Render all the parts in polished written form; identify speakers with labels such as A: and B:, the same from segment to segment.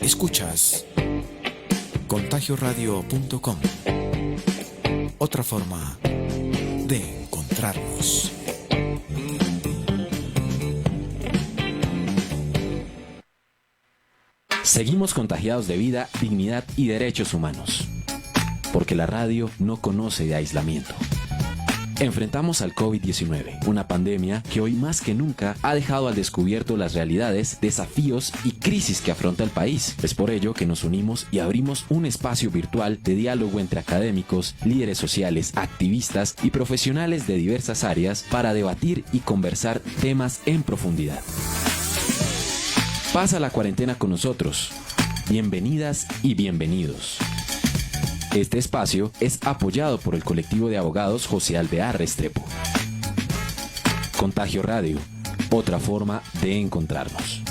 A: Escuchas contagioradio.com. Otra forma de encontrarnos.
B: Seguimos contagiados de vida, dignidad y derechos humanos. Porque la radio no conoce de aislamiento. Enfrentamos al COVID-19, una pandemia que hoy más que nunca ha dejado al descubierto las realidades, desafíos y crisis que afronta el país. Es por ello que nos unimos y abrimos un espacio virtual de diálogo entre académicos, líderes sociales, activistas y profesionales de diversas áreas para debatir y conversar temas en profundidad. Pasa la cuarentena con nosotros. Bienvenidas y bienvenidos. Este espacio es apoyado por el colectivo de abogados José Alvear Restrepo. Contagio Radio, otra forma de encontrarnos.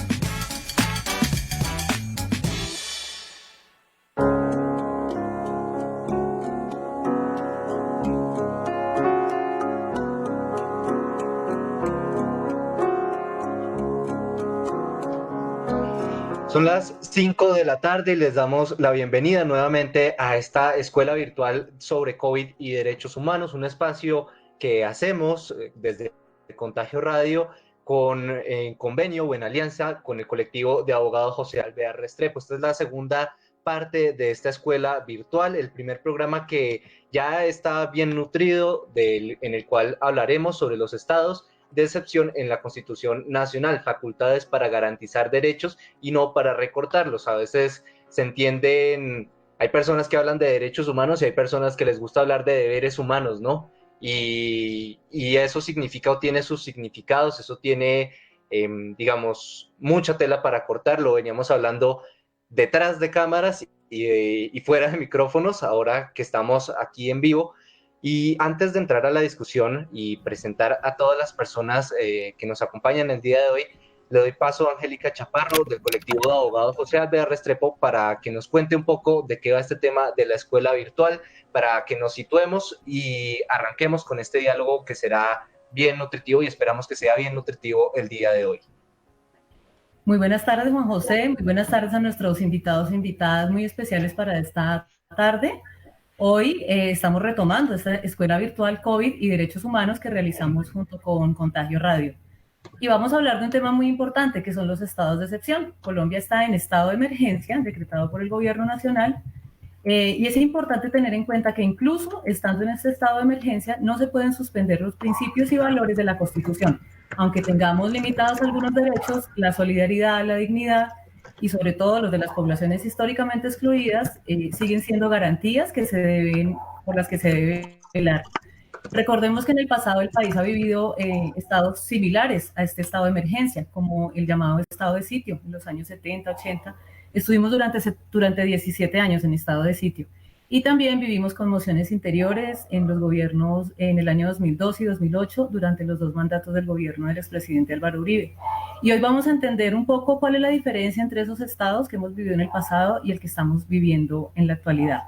C: Son las 5 de la tarde y les damos la bienvenida nuevamente a esta escuela virtual sobre COVID y derechos humanos, un espacio que hacemos desde Contagio Radio en convenio o en alianza con el colectivo de abogados José Alvear Restrepo. Esta es la segunda parte de esta escuela virtual, el primer programa que ya está bien nutrido, en el cual hablaremos sobre los estados de excepción en la Constitución Nacional, facultades para garantizar derechos y no para recortarlos. A veces se entienden, hay personas que hablan de derechos humanos y hay personas que les gusta hablar de deberes humanos, ¿no? Y eso significa o tiene sus significados, eso tiene, digamos, mucha tela para cortar. Lo veníamos hablando detrás de cámaras y fuera de micrófonos, ahora que estamos aquí en vivo. Y antes de entrar a la discusión y presentar a todas las personas que nos acompañan el día de hoy, le doy paso a Angélica Chaparro del colectivo de abogados José Alvear Restrepo para que nos cuente un poco de qué va este tema de la escuela virtual, para que nos situemos y arranquemos con este diálogo que será bien nutritivo y esperamos que sea bien nutritivo el día de hoy.
D: Muy buenas tardes, Juan José. Muy buenas tardes a nuestros invitados e invitadas muy especiales para esta tarde. Hoy estamos retomando esta escuela virtual COVID y derechos humanos que realizamos junto con Contagio Radio. Y vamos a hablar de un tema muy importante que son los estados de excepción. Colombia está en estado de emergencia decretado por el gobierno nacional y es importante tener en cuenta que incluso estando en este estado de emergencia no se pueden suspender los principios y valores de la Constitución. Aunque tengamos limitados algunos derechos, la solidaridad, la dignidad y sobre todo los de las poblaciones históricamente excluidas, siguen siendo garantías por las que se debe velar. Recordemos que en el pasado el país ha vivido estados similares a este estado de emergencia, como el llamado estado de sitio. En los años 70, 80, estuvimos durante 17 años en estado de sitio. Y también vivimos conmociones interiores en los gobiernos en el año 2002 y 2008, durante los dos mandatos del gobierno del expresidente Álvaro Uribe. Y hoy vamos a entender un poco cuál es la diferencia entre esos estados que hemos vivido en el pasado y el que estamos viviendo en la actualidad.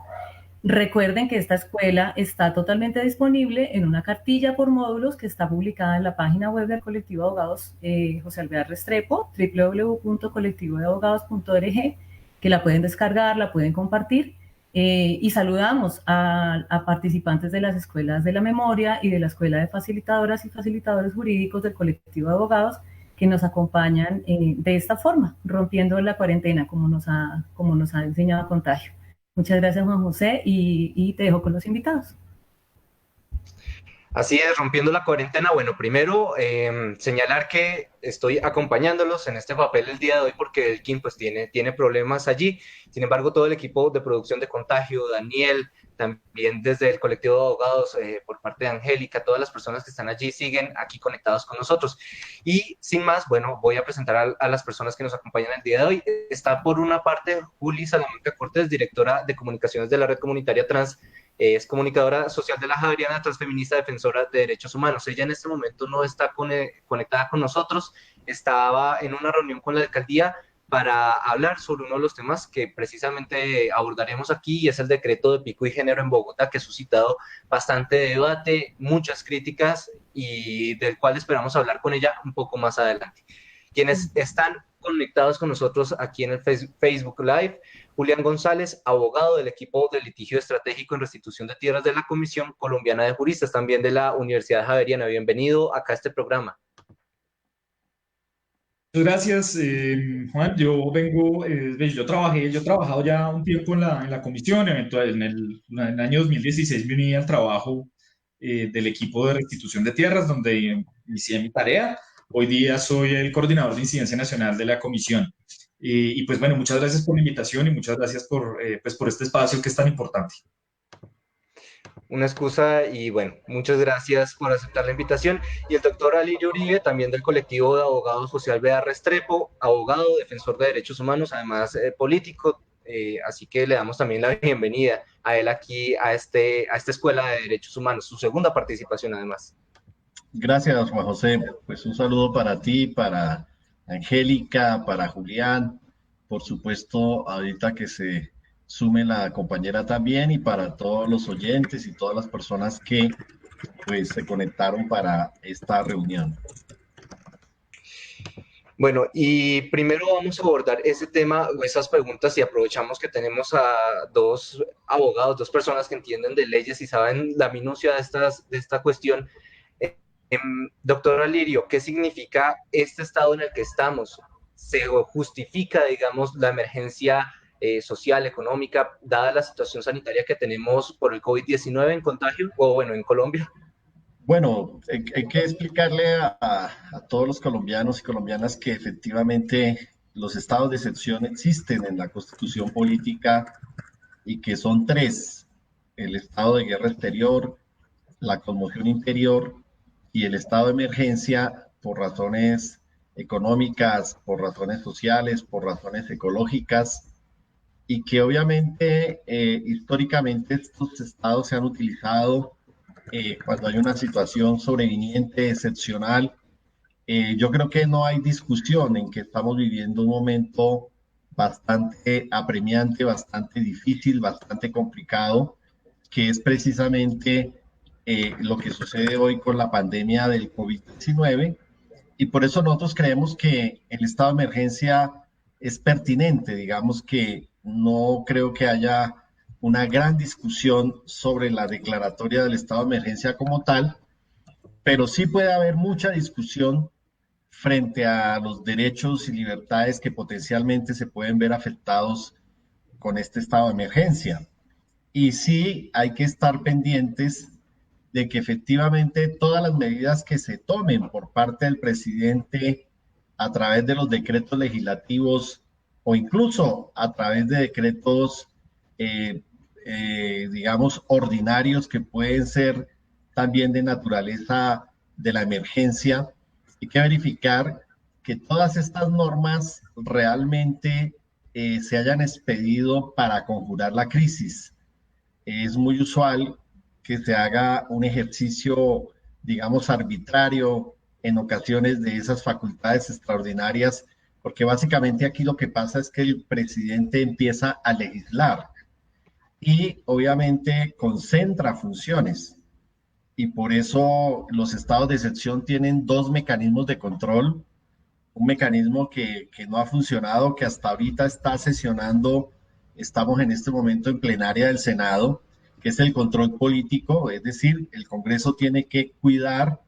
D: Recuerden que esta escuela está totalmente disponible en una cartilla por módulos que está publicada en la página web del colectivo de abogados José Alvear Restrepo, www.colectivodeabogados.org, que la pueden descargar, la pueden compartir. Y saludamos a participantes de las escuelas de la memoria y de la Escuela de Facilitadoras y Facilitadores Jurídicos del colectivo de abogados que nos acompañan de esta forma, rompiendo la cuarentena, como nos ha enseñado Contagio. Muchas gracias, Juan José, y te dejo con los invitados.
C: Así es, rompiendo la cuarentena. Bueno, primero señalar que estoy acompañándolos en este papel el día de hoy porque Elkin pues tiene problemas allí. Sin embargo, todo el equipo de producción de Contagio, Daniel, también desde el colectivo de abogados por parte de Angélica, todas las personas que están allí siguen aquí conectados con nosotros. Y sin más, bueno, voy a presentar a las personas que nos acompañan el día de hoy. Está por una parte Juli Salamanca Cortés, directora de comunicaciones de la Red Comunitaria Trans. Es comunicadora social de la Javeriana, transfeminista, defensora de derechos humanos. Ella en este momento no está conectada con nosotros, estaba en una reunión con la alcaldía para hablar sobre uno de los temas que precisamente abordaremos aquí, y es el decreto de pico y género en Bogotá, que ha suscitado bastante debate, muchas críticas, y del cual esperamos hablar con ella un poco más adelante. Quienes están conectados con nosotros aquí en el Facebook Live, Julián González, abogado del equipo de litigio estratégico en restitución de tierras de la Comisión Colombiana de Juristas, también de la Universidad Javeriana. Bienvenido acá a este programa.
E: Muchas gracias, Juan. Yo he trabajado ya un tiempo en la comisión. En el año 2016 me uní al trabajo del equipo de restitución de tierras, donde inicié mi tarea. Hoy día soy el coordinador de incidencia nacional de la comisión. Y pues bueno, muchas gracias por la invitación y muchas gracias por este espacio que es tan importante.
C: Una excusa y bueno, muchas gracias por aceptar la invitación. Y el doctor Alirio Uribe, también del colectivo de abogados José Alvear Restrepo, abogado, defensor de derechos humanos, además político, así que le damos también la bienvenida a él aquí a esta Escuela de Derechos Humanos, su segunda participación además.
F: Gracias, Juan José. Pues un saludo para ti, para Angélica, para Julián, por supuesto, ahorita que se sume la compañera también, y para todos los oyentes y todas las personas que pues se conectaron para esta reunión.
C: Bueno, y primero vamos a abordar ese tema o esas preguntas, y aprovechamos que tenemos a dos abogados, dos personas que entienden de leyes y saben la minucia de esta cuestión. Doctor Alirio, ¿qué significa este estado en el que estamos? ¿Se justifica, digamos, la emergencia social, económica, dada la situación sanitaria que tenemos por el COVID-19 en contagio, o bueno, en Colombia?
F: Bueno, hay que explicarle a todos los colombianos y colombianas que efectivamente los estados de excepción existen en la Constitución política y que son tres: el estado de guerra exterior, la conmoción interior y el estado de emergencia por razones económicas, por razones sociales, por razones ecológicas, y que obviamente históricamente estos estados se han utilizado cuando hay una situación sobreviniente excepcional. Yo creo que no hay discusión en que estamos viviendo un momento bastante apremiante, bastante difícil, bastante complicado, que es precisamente lo que sucede hoy con la pandemia del COVID-19, y por eso nosotros creemos que el estado de emergencia es pertinente. Digamos que no creo que haya una gran discusión sobre la declaratoria del estado de emergencia como tal, pero sí puede haber mucha discusión frente a los derechos y libertades que potencialmente se pueden ver afectados con este estado de emergencia. Y sí hay que estar pendientes de que efectivamente todas las medidas que se tomen por parte del presidente a través de los decretos legislativos o incluso a través de decretos, digamos, ordinarios, que pueden ser también de naturaleza de la emergencia, hay que verificar que todas estas normas realmente se hayan expedido para conjurar la crisis. Es muy usual que se haga un ejercicio, digamos, arbitrario en ocasiones de esas facultades extraordinarias, porque básicamente aquí lo que pasa es que el presidente empieza a legislar y obviamente concentra funciones, y por eso los estados de excepción tienen dos mecanismos de control. Un mecanismo que no ha funcionado, que hasta ahorita está sesionando, estamos en este momento en plenaria del Senado, que es el control político, es decir, el Congreso tiene que cuidar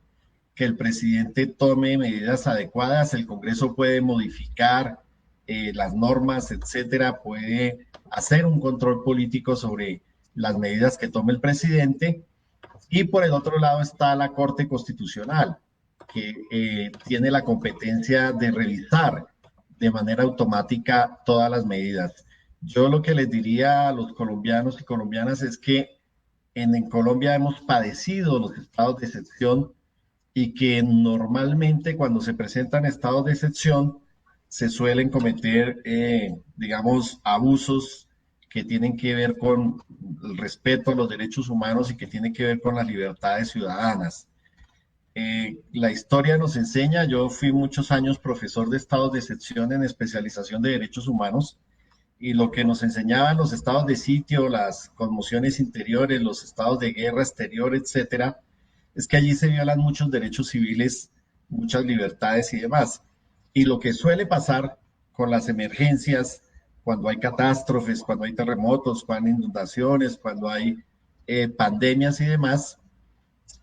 F: que el presidente tome medidas adecuadas. El Congreso puede modificar las normas, etcétera, puede hacer un control político sobre las medidas que tome el presidente. Y por el otro lado está la Corte Constitucional, que tiene la competencia de revisar de manera automática todas las medidas. Yo lo que les diría a los colombianos y colombianas es que en Colombia hemos padecido los estados de excepción, y que normalmente cuando se presentan estados de excepción se suelen cometer, digamos, abusos que tienen que ver con el respeto a los derechos humanos y que tienen que ver con las libertades ciudadanas. La historia nos enseña, yo fui muchos años profesor de estados de excepción en especialización de derechos humanos, y lo que nos enseñaban los estados de sitio, las conmociones interiores, los estados de guerra exterior, etcétera, es que allí se violan muchos derechos civiles, muchas libertades y demás. Y lo que suele pasar con las emergencias, cuando hay catástrofes, cuando hay terremotos, cuando hay inundaciones, cuando hay pandemias y demás,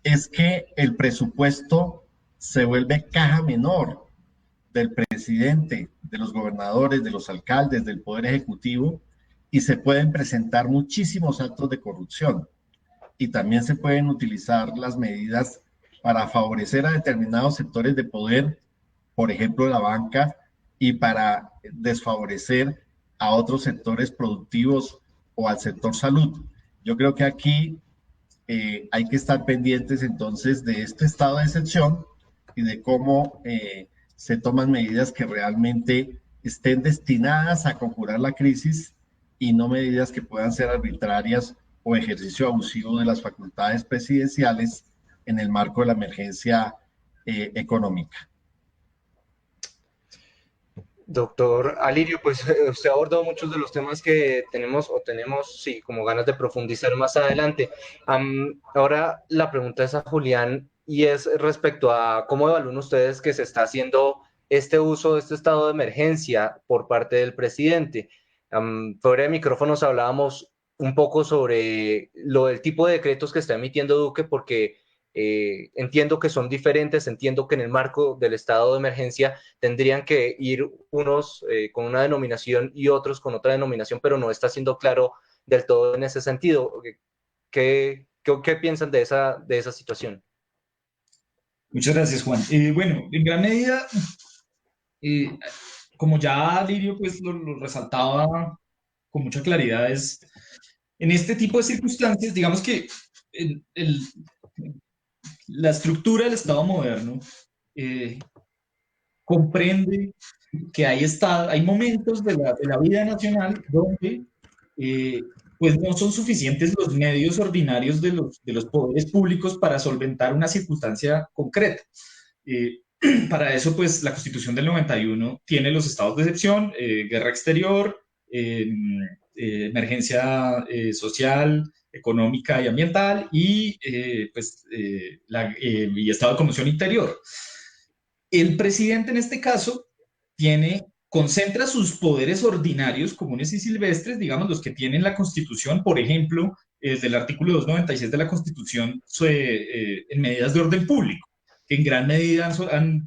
F: es que el presupuesto se vuelve caja menor del presidente, de los gobernadores, de los alcaldes, del Poder Ejecutivo, y se pueden presentar muchísimos actos de corrupción. Y también se pueden utilizar las medidas para favorecer a determinados sectores de poder, por ejemplo, la banca, y para desfavorecer a otros sectores productivos o al sector salud. Yo creo que aquí hay que estar pendientes entonces de este estado de excepción y de cómo se toman medidas que realmente estén destinadas a conjurar la crisis y no medidas que puedan ser arbitrarias o ejercicio abusivo de las facultades presidenciales en el marco de la emergencia económica.
C: Doctor Alirio, pues usted ha abordado muchos de los temas que tenemos sí, como ganas de profundizar más adelante. Ahora la pregunta es a Julián y es respecto a cómo evalúan ustedes que se está haciendo este uso de este estado de emergencia por parte del presidente. Fuera de micrófonos hablábamos un poco sobre lo del tipo de decretos que está emitiendo Duque, porque entiendo que son diferentes, entiendo que en el marco del estado de emergencia tendrían que ir unos con una denominación y otros con otra denominación, pero no está siendo claro del todo en ese sentido. ¿Qué piensan de esa situación?
E: Muchas gracias, Juan. Bueno, en gran medida, como ya Lirio pues, lo resaltaba con mucha claridad, es en este tipo de circunstancias, digamos que la estructura del Estado moderno comprende que hay momentos de la vida nacional donde pues no son suficientes los medios ordinarios de los poderes públicos para solventar una circunstancia concreta. Para eso, pues, la Constitución del 91 tiene los estados de excepción, guerra exterior, emergencia social, económica y ambiental y estado de conmoción interior. El presidente en este caso concentra sus poderes ordinarios, comunes y silvestres, digamos los que tienen la Constitución, por ejemplo, desde el artículo 296 de la Constitución en medidas de orden público, que en gran medida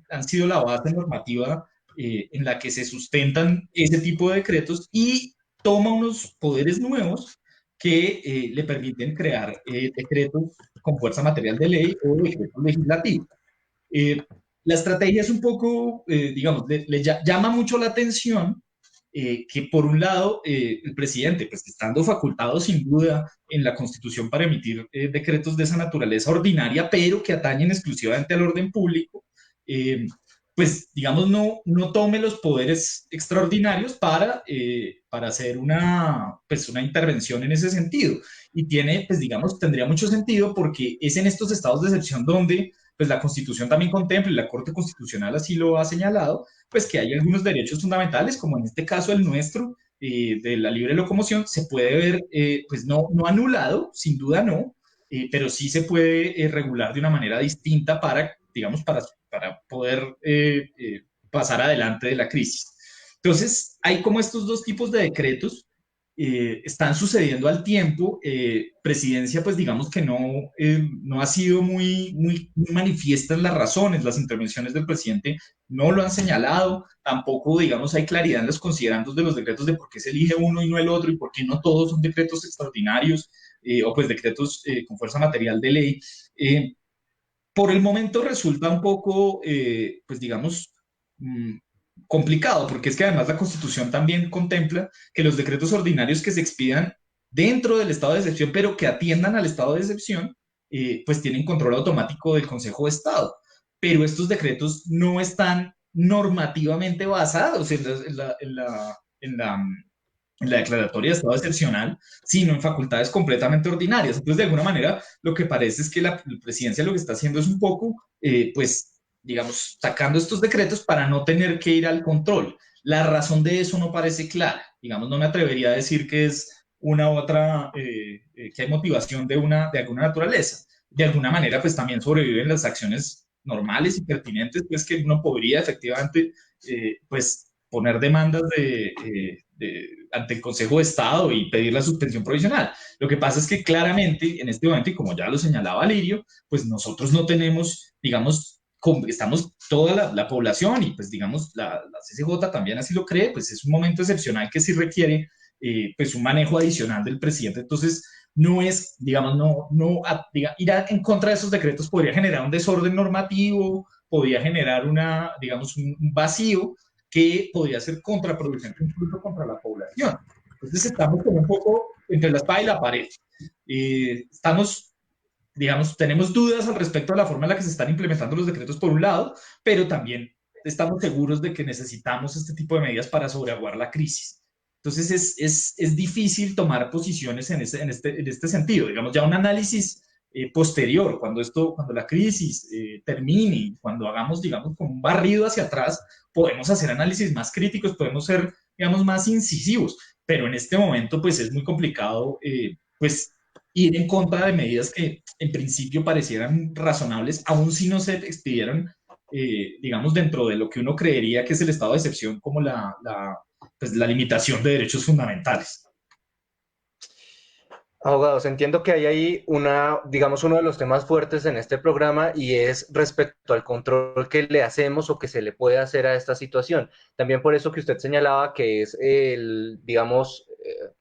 E: han sido la base normativa en la que se sustentan ese tipo de decretos, y toma unos poderes nuevos que le permiten crear decretos con fuerza material de ley o decretos legislativos. La estrategia es un poco, digamos, le llama mucho la atención que por un lado el presidente, pues estando facultado sin duda en la Constitución para emitir decretos de esa naturaleza ordinaria, pero que atañen exclusivamente al orden público, pues digamos no tome los poderes extraordinarios para hacer una intervención en ese sentido. Y pues digamos, tendría mucho sentido porque es en estos estados de excepción donde pues la Constitución también contempla, y la Corte Constitucional así lo ha señalado, pues que hay algunos derechos fundamentales, como en este caso el nuestro, de la libre locomoción, se puede ver, pues no anulado, sin duda no, pero sí se puede regular de una manera distinta para, digamos, para poder pasar adelante de la crisis. Entonces, hay como estos dos tipos de decretos están sucediendo al tiempo. Presidencia, pues digamos que no ha sido muy manifiesta en las razones. Las intervenciones del presidente no lo han señalado, tampoco, digamos, hay claridad en los considerandos de los decretos de por qué se elige uno y no el otro, y por qué no todos son decretos extraordinarios o pues decretos con fuerza material de ley. Por el momento resulta un poco, pues digamos, complicado, porque es que además la Constitución también contempla que los decretos ordinarios que se expidan dentro del estado de excepción, pero que atiendan al estado de excepción, pues tienen control automático del Consejo de Estado. Pero estos decretos no están normativamente basados en la declaratoria de estado excepcional, sino en facultades completamente ordinarias. Entonces, de alguna manera, lo que parece es que la presidencia lo que está haciendo es un poco, pues, digamos, sacando estos decretos para no tener que ir al control. La razón de eso no parece clara. Digamos, no me atrevería a decir que es una u otra, que hay motivación de alguna naturaleza. De alguna manera, pues también sobreviven las acciones normales y pertinentes, pues que uno podría efectivamente, pues, poner demandas ante el Consejo de Estado y pedir la suspensión provisional. Lo que pasa es que claramente en este momento, y como ya lo señalaba Lirio, pues nosotros no tenemos, digamos, estamos toda la población y pues digamos la CCJ también así lo cree, pues es un momento excepcional que sí requiere pues un manejo adicional del presidente. Entonces no es, digamos, ir en contra de esos decretos podría generar un desorden normativo, podría generar digamos, un vacío que podría ser contraproducente incluso contra la población. Entonces estamos como un poco entre la espada y la pared. Digamos, tenemos dudas al respecto de la forma en la que se están implementando los decretos por un lado, pero también estamos seguros de que necesitamos este tipo de medidas para sobreaguar la crisis. Entonces es difícil tomar posiciones en este sentido. Digamos, ya un análisis posterior, cuando la crisis termine, cuando hagamos, digamos, como un barrido hacia atrás, podemos hacer análisis más críticos, podemos ser, digamos, más incisivos, pero en este momento, pues, es muy complicado, pues, ir en contra de medidas que en principio parecieran razonables, aun si no se expidieron, digamos, dentro de lo que uno creería que es el estado de excepción, como pues, la limitación de derechos fundamentales.
C: Abogados, entiendo que hay ahí digamos, uno de los temas fuertes en este programa y es respecto al control que le hacemos o que se le puede hacer a esta situación. También por eso que usted señalaba que es digamos,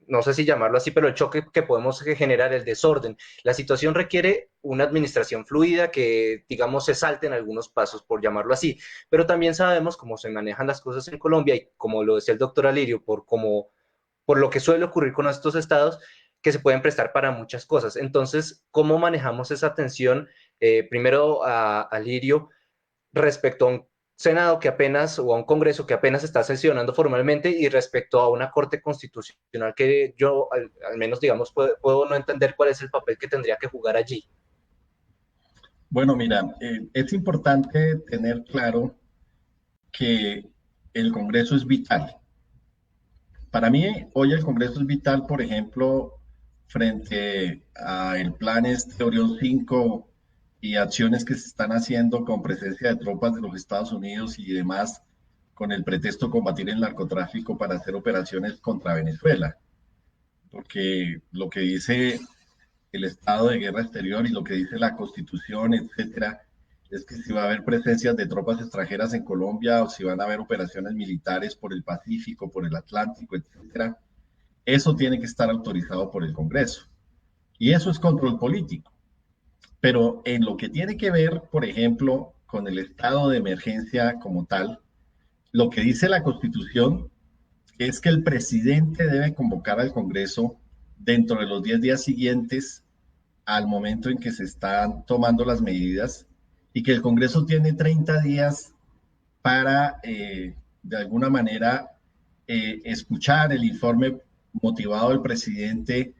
C: no sé si llamarlo así, pero el choque que podemos generar, el desorden. La situación requiere una administración fluida que, digamos, se salten algunos pasos, por llamarlo así. Pero también sabemos cómo se manejan las cosas en Colombia y como lo decía el doctor Alirio, por lo que suele ocurrir con estos estados, que se pueden prestar para muchas cosas. Entonces, ¿cómo manejamos esa tensión? Primero a Lirio, respecto a un Senado que apenas, o a un Congreso que apenas está sesionando formalmente, y respecto a una Corte Constitucional que yo, al menos, digamos, puedo no entender cuál es el papel que tendría que jugar allí.
F: Bueno, mira, es importante tener claro que el Congreso es vital. Para mí, hoy el Congreso es vital, por ejemplo, frente al plan Orión 5 y acciones que se están haciendo con presencia de tropas de los Estados Unidos y demás, con el pretexto de combatir el narcotráfico para hacer operaciones contra Venezuela. Porque lo que dice el estado de guerra exterior y lo que dice la Constitución, etcétera, es que si va a haber presencias de tropas extranjeras en Colombia o si van a haber operaciones militares por el Pacífico, por el Atlántico, etcétera, eso tiene que estar autorizado por el Congreso. Y eso es control político. Pero en lo que tiene que ver, por ejemplo, con el estado de emergencia como tal, lo que dice la Constitución es que el presidente debe convocar al Congreso dentro de los 10 días siguientes al momento en que se están tomando las medidas y que el Congreso tiene 30 días para, de alguna manera, escuchar el informe motivado del presidente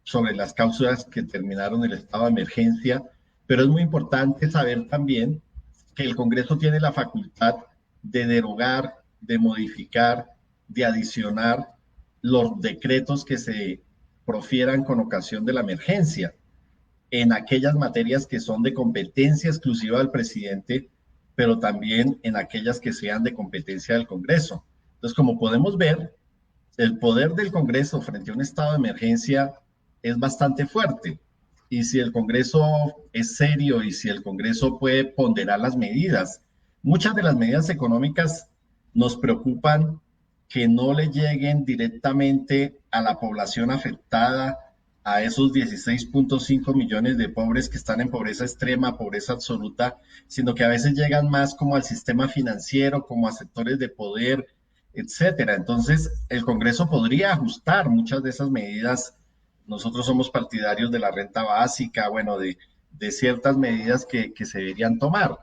F: sobre las causas que terminaron el estado de emergencia, pero es muy importante saber también que el Congreso tiene la facultad de derogar, de modificar, de adicionar los decretos que se profieran con ocasión de la emergencia en aquellas materias que son de competencia exclusiva del presidente, pero también en aquellas que sean de competencia del Congreso. Entonces, como podemos ver, el poder del Congreso frente a un estado de emergencia es bastante fuerte. Y si el Congreso es serio y si el Congreso puede ponderar las medidas, muchas de las medidas económicas nos preocupan que no le lleguen directamente a la población afectada, a esos 16.5 millones de pobres que están en pobreza extrema, pobreza absoluta, sino que a veces llegan más como al sistema financiero, como a sectores de poder, etcétera. Entonces, el Congreso podría ajustar muchas de esas medidas. Nosotros somos partidarios de la renta básica, bueno, de ciertas medidas que se deberían tomar.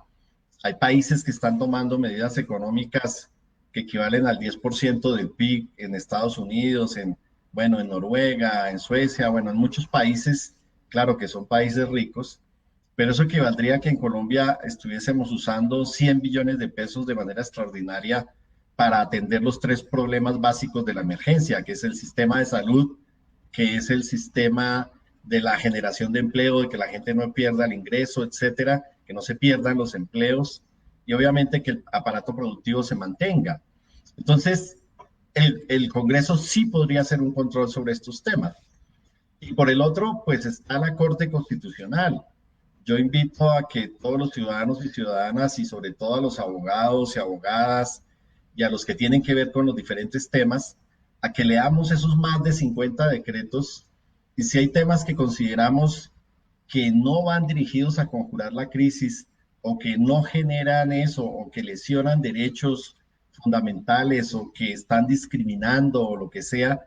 F: Hay países que están tomando medidas económicas que equivalen al 10% del PIB en Estados Unidos, en Noruega, en Suecia, en muchos países, claro que son países ricos, pero eso equivaldría a que en Colombia estuviésemos usando 100 billones de pesos de manera extraordinaria para atender los 3 problemas básicos de la emergencia, que es el sistema de salud, que es el sistema de la generación de empleo, de que la gente no pierda el ingreso, etcétera, que no se pierdan los empleos y obviamente que el aparato productivo se mantenga. Entonces, el Congreso sí podría hacer un control sobre estos temas. Y por el otro, pues está la Corte Constitucional. Yo invito a que todos los ciudadanos y ciudadanas, y sobre todo a los abogados y abogadas, y a los que tienen que ver con los diferentes temas, a que leamos esos más de 50 decretos, y si hay temas que consideramos que no van dirigidos a conjurar la crisis, o que no generan eso, o que lesionan derechos fundamentales, o que están discriminando, o lo que sea,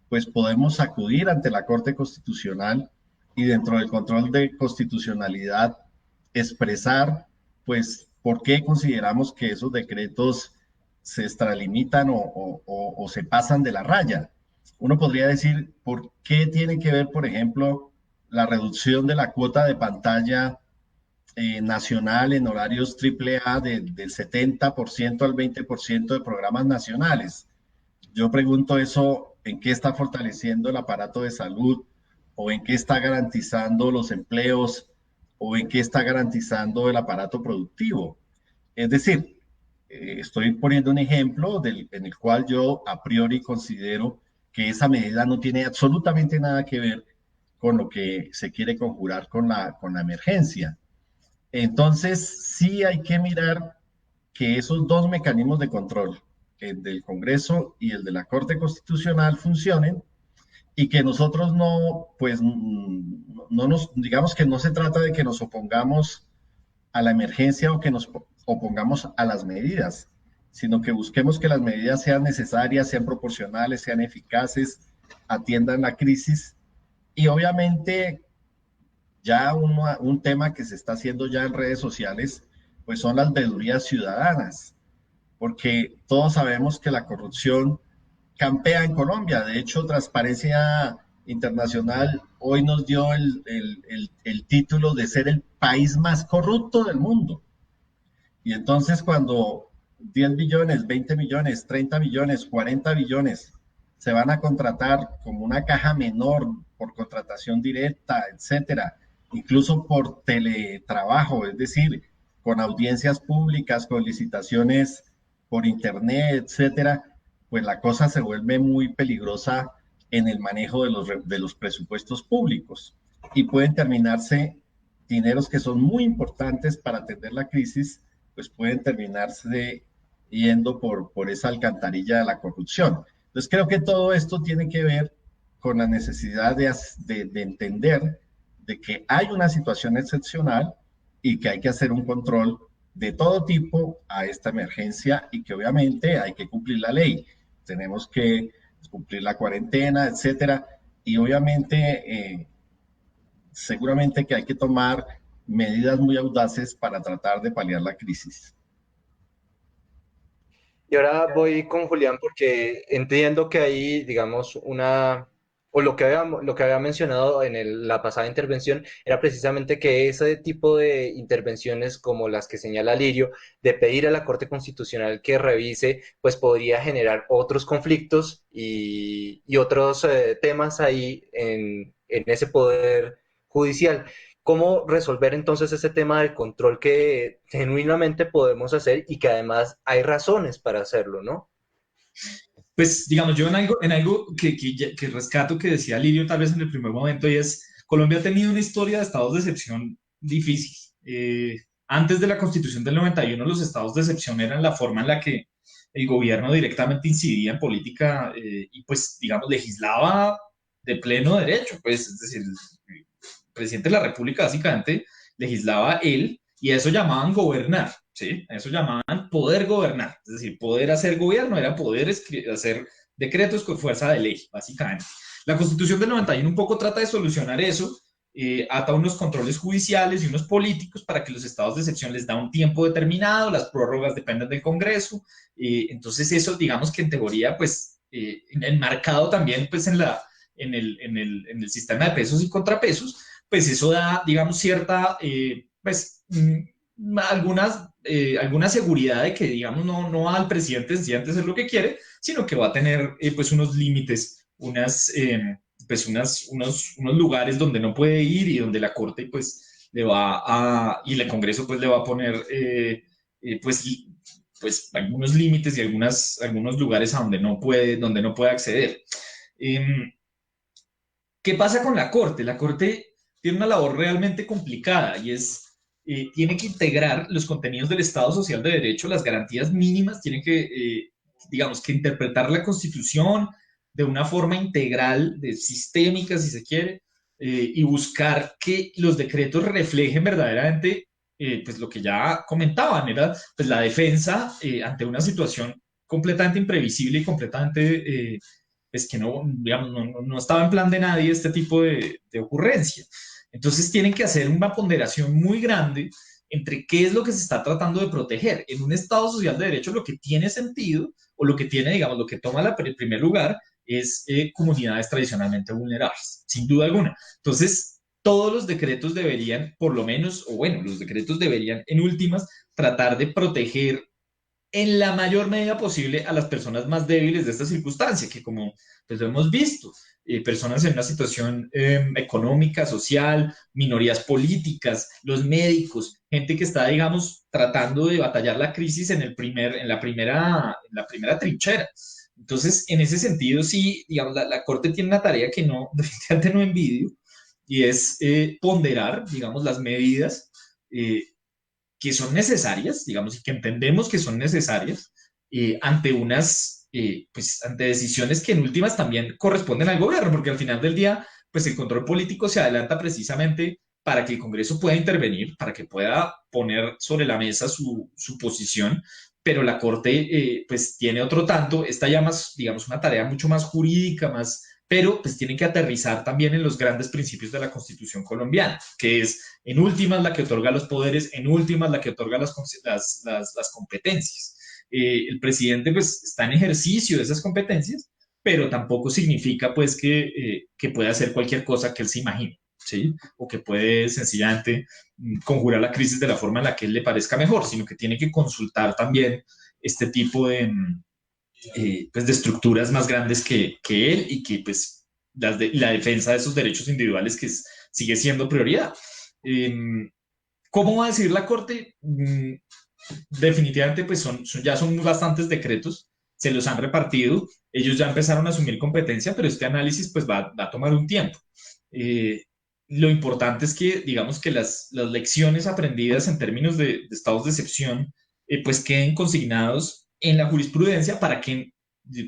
F: pues podemos acudir ante la Corte Constitucional y dentro del control de constitucionalidad expresar, pues, por qué consideramos que esos decretos se extralimitan o se pasan de la raya. Uno podría decir, ¿por qué tiene que ver, por ejemplo, la reducción de la cuota de pantalla nacional en horarios AAA del 70% al 20% de programas nacionales? Yo pregunto eso, ¿en qué está fortaleciendo el aparato de salud? ¿O en qué está garantizando los empleos? ¿O en qué está garantizando el aparato productivo? Es decir, estoy poniendo un ejemplo en el cual yo a priori considero que esa medida no tiene absolutamente nada que ver con lo que se quiere conjurar con la emergencia. Entonces, sí hay que mirar que esos dos mecanismos de control, el del Congreso y el de la Corte Constitucional, funcionen, y que nosotros no, pues, no nos, digamos que no se trata de que nos opongamos a la emergencia o que nos opongamos a las medidas, sino que busquemos que las medidas sean necesarias, sean proporcionales, sean eficaces, atiendan la crisis. Y obviamente ya un tema que se está haciendo ya en redes sociales, pues son las veedurías ciudadanas, porque todos sabemos que la corrupción campea en Colombia. De hecho, Transparencia Internacional hoy nos dio el título de ser el país más corrupto del mundo. Y entonces cuando 10 billones, 20 millones, 30 millones, 40 billones se van a contratar como una caja menor por contratación directa, etcétera, incluso por teletrabajo, es decir, con audiencias públicas, con licitaciones por internet, etcétera, pues la cosa se vuelve muy peligrosa en el manejo de los presupuestos públicos y pueden terminarse dineros que son muy importantes para atender la crisis, pues pueden terminarse yendo por esa alcantarilla de la corrupción. Entonces creo que todo esto tiene que ver con la necesidad de entender de que hay una situación excepcional y que hay que hacer un control de todo tipo a esta emergencia y que obviamente hay que cumplir la ley. Tenemos que cumplir la cuarentena, etcétera, y obviamente seguramente que hay que tomar medidas muy audaces para tratar de paliar la crisis.
C: Y ahora voy con Julián porque entiendo que ahí, digamos, o lo que había mencionado en la pasada intervención era precisamente que ese tipo de intervenciones como las que señala Lirio, de pedir a la Corte Constitucional que revise, pues podría generar otros conflictos y otros temas ahí en ese poder judicial. ¿Cómo resolver entonces ese tema del control que genuinamente podemos hacer y que además hay razones para hacerlo, ¿no?
E: Pues digamos, yo en algo que rescato que decía Lidio tal vez en el primer momento, y es, Colombia ha tenido una historia de estados de excepción difícil. Antes de la Constitución del 91, los estados de excepción eran la forma en la que el gobierno directamente incidía en política y pues, digamos, legislaba de pleno derecho, pues, es decir, el presidente de la República básicamente legislaba él y a eso llamaban gobernar, ¿sí? A eso llamaban poder gobernar, es decir, poder hacer gobierno era poder hacer decretos con fuerza de ley, básicamente. La Constitución del 91 un poco trata de solucionar eso, ata unos controles judiciales y unos políticos para que los estados de excepción les da un tiempo determinado, las prórrogas dependen del Congreso, entonces eso digamos que en teoría pues enmarcado también pues en el sistema de pesos y contrapesos, pues eso da digamos cierta pues alguna seguridad de que digamos no va al presidente sencillamente hacer lo que quiere, sino que va a tener pues unos límites, pues unos lugares donde no puede ir y donde la Corte pues y el Congreso pues le va a poner pues pues algunos límites y algunos lugares a donde no puede acceder. ¿Qué pasa con la Corte? La Corte tiene una labor realmente complicada y tiene que integrar los contenidos del Estado Social de Derecho, las garantías mínimas, tiene que, digamos, que interpretar la Constitución de una forma integral, sistémica, si se quiere, y buscar que los decretos reflejen verdaderamente pues lo que ya comentaban, era pues la defensa ante una situación completamente imprevisible y completamente pues que no, digamos, no estaba en plan de nadie este tipo de ocurrencia. Entonces tienen que hacer una ponderación muy grande entre qué es lo que se está tratando de proteger. En un Estado social de derecho lo que tiene sentido o lo que tiene, digamos, lo que toma el primer lugar es comunidades tradicionalmente vulnerables, sin duda alguna. Entonces, todos los decretos deberían, por lo menos, o bueno, los decretos deberían, en últimas, tratar de proteger en la mayor medida posible a las personas más débiles de esta circunstancia, que como pues lo hemos visto, personas en una situación económica, social, minorías políticas, los médicos, gente que está, digamos, tratando de batallar la crisis en la primera trinchera. Entonces, en ese sentido, sí, digamos, la Corte tiene una tarea que no, definitivamente no envidio, y es ponderar, digamos, las medidas que son necesarias, digamos, y que entendemos que son necesarias ante pues, ante decisiones que en últimas también corresponden al gobierno, porque al final del día, pues el control político se adelanta precisamente para que el Congreso pueda intervenir, para que pueda poner sobre la mesa su posición, pero la Corte pues tiene otro tanto, está ya más, digamos, una tarea mucho más jurídica, pero pues tienen que aterrizar también en los grandes principios de la Constitución colombiana, que es en últimas la que otorga los poderes, en últimas la que otorga las competencias. El presidente pues está en ejercicio de esas competencias, pero tampoco significa pues que pueda hacer cualquier cosa que él se imagine, ¿sí? O que puede sencillamente conjurar la crisis de la forma en la que él le parezca mejor, sino que tiene que consultar también este tipo pues de estructuras más grandes que él y que pues la defensa de esos derechos individuales sigue siendo prioridad. ¿Cómo va a decidir la Corte? Definitivamente pues ya son bastantes decretos, se los han repartido, ellos ya empezaron a asumir competencia, pero este análisis pues va a tomar un tiempo. Lo importante es que digamos que las lecciones aprendidas en términos de estados de excepción pues queden consignados en la jurisprudencia para que,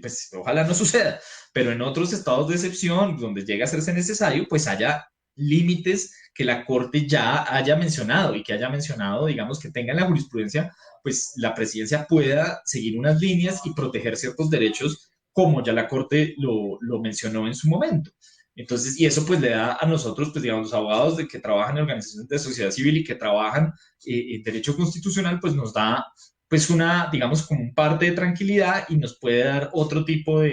E: pues ojalá no suceda, pero en otros estados de excepción donde llega a serse necesario, pues haya límites que la Corte ya haya mencionado y que haya mencionado, digamos, que tenga en la jurisprudencia, pues la presidencia pueda seguir unas líneas y proteger ciertos derechos como ya la Corte lo mencionó en su momento. Entonces, y eso pues le da a nosotros, pues digamos, los abogados que trabajan en organizaciones de sociedad civil y que trabajan en derecho constitucional, pues nos da pues digamos, como un parte de tranquilidad y nos puede dar otro tipo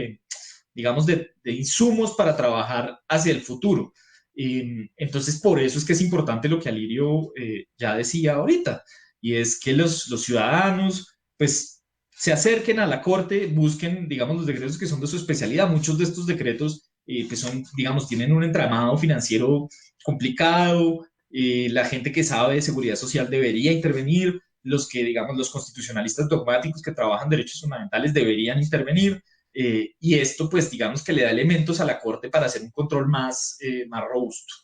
E: digamos, de insumos para trabajar hacia el futuro. Entonces, por eso es que es importante lo que Alirio ya decía ahorita, y es que los ciudadanos, pues, se acerquen a la Corte, busquen, digamos, los decretos que son de su especialidad. Muchos de estos decretos, pues, digamos, tienen un entramado financiero complicado, la gente que sabe de seguridad social debería intervenir, digamos, los constitucionalistas dogmáticos que trabajan derechos fundamentales deberían intervenir, y esto, pues, digamos que le da elementos a la Corte para hacer un control más robusto.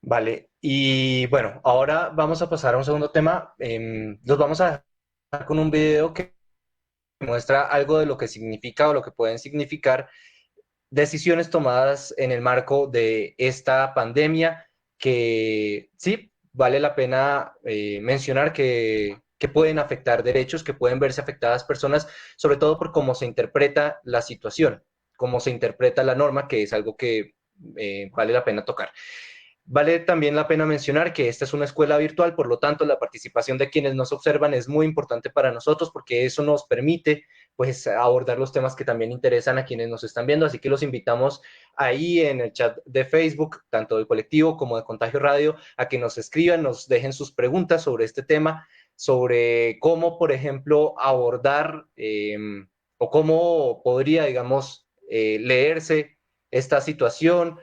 C: Vale, y bueno, ahora vamos a pasar a un segundo tema. Los vamos a dejar con un video que muestra algo de lo que significa o lo que pueden significar decisiones tomadas en el marco de esta pandemia, que sí, vale la pena mencionar que pueden afectar derechos, que pueden verse afectadas personas, sobre todo por cómo se interpreta la situación, cómo se interpreta la norma, que es algo que vale la pena tocar. Vale también la pena mencionar que esta es una escuela virtual, por lo tanto, la participación de quienes nos observan es muy importante para nosotros porque eso nos permite pues abordar los temas que también interesan a quienes nos están viendo, así que los invitamos ahí en el chat de Facebook, tanto del colectivo como de Contagio Radio, a que nos escriban, nos dejen sus preguntas sobre este tema, sobre cómo, por ejemplo, abordar o cómo podría, digamos, leerse esta situación,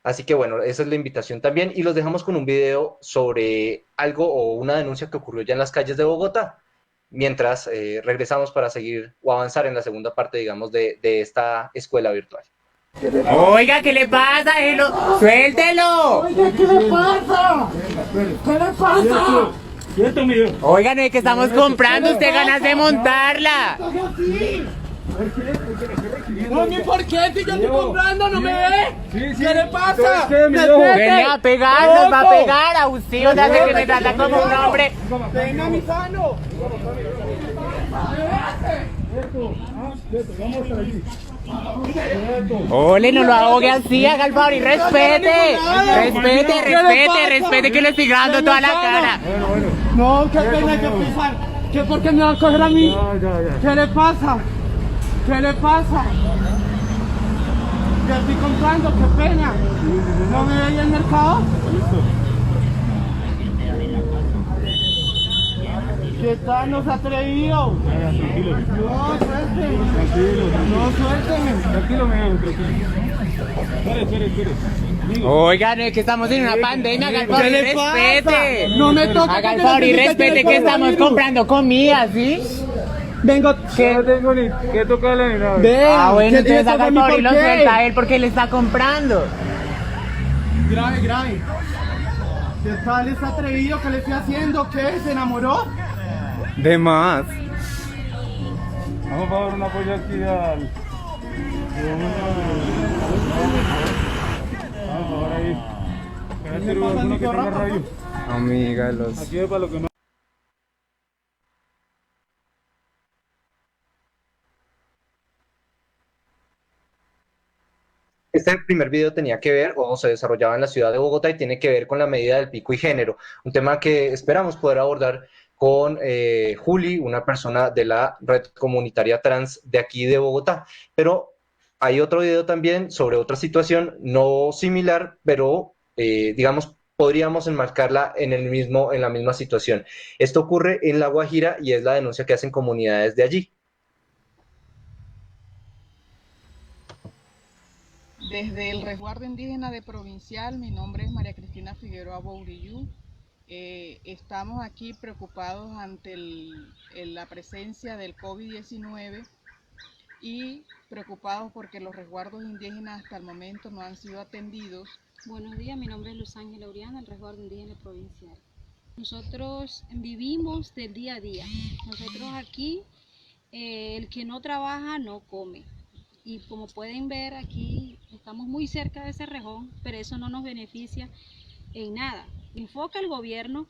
C: Así que bueno, esa es la invitación también y los dejamos con un video sobre algo o una denuncia que ocurrió ya en las calles de Bogotá, mientras regresamos para seguir o avanzar en la segunda parte, digamos, de esta escuela virtual.
G: Oiga, ¿qué le pasa? ¡Suéltelo!
H: Oiga, ¿qué le pasa? ¿Qué le pasa?
G: Oiga, no es que estamos comprando, usted ganas de montarla.
H: No, ni por qué, si yo estoy comprando, ¿no me ve? ¿Qué le pasa?
G: Me va a pegar, nos va a pegar, Agustín, de hace que me trata como un hombre.
H: Venga, mi sano.
G: Ole, no lo ahogue así, haga el favor y respete. Respete que le estoy grabando toda la cara.
H: No, qué pena que pisar. ¿Qué por qué me va a coger a mí? ¿Qué le pasa? ¿Qué le pasa? Yo estoy comprando, qué pena. ¿No me veía en el mercado? ¿Qué tal? ¿No se ha atrevido? No, suélteme. No, suélteme.
G: Oiga, no es que estamos en una pandemia, haga el favor y respete.
H: No me toca.
G: Haga el favor y respete que estamos comprando comida, ¿sí?
H: Vengo.
I: ¿Qué? No tengo ni que tocarle ni nada.
H: Vea,
G: Bueno,
H: ¿qué
G: entonces
H: tiene
G: haga el
H: por
G: favor y
H: mí?
G: lo
H: ¿Por qué?
G: suelta a él porque él está comprando.
H: Grave. ¿Qué tal? ¿Es atrevido? ¿Qué le estoy haciendo? ¿Qué? ¿Se enamoró?
G: De más.
I: Vamos a dar un apoyo aquí al... Vamos a ver ahí.
H: ¿Qué le pasa,
I: Alguno que
H: Nico
I: tenga
H: Rafa?
I: radio.
G: Amiga, los...
I: Aquí es para lo que no...
C: Este primer video tenía que ver, o se desarrollaba en la ciudad de Bogotá y tiene que ver con la medida del pico y género, un tema que esperamos poder abordar con Juli, una persona de la red comunitaria trans de aquí de Bogotá. Pero hay otro video también sobre otra situación no similar, pero digamos podríamos enmarcarla en la misma situación. Esto ocurre en La Guajira y es la denuncia que hacen comunidades de allí.
J: Desde el resguardo indígena de Provincial, mi nombre es María Cristina Figueroa Bourillú. Estamos aquí preocupados ante la presencia del COVID-19 y preocupados porque los resguardos indígenas hasta el momento no han sido atendidos.
K: Buenos días, mi nombre es Luz Ángela Uriana, del resguardo indígena provincial. Nosotros vivimos del día a día. Nosotros aquí, el que no trabaja no come. Y como pueden ver aquí, estamos muy cerca de Cerrejón, pero eso no nos beneficia en nada. Enfoca el gobierno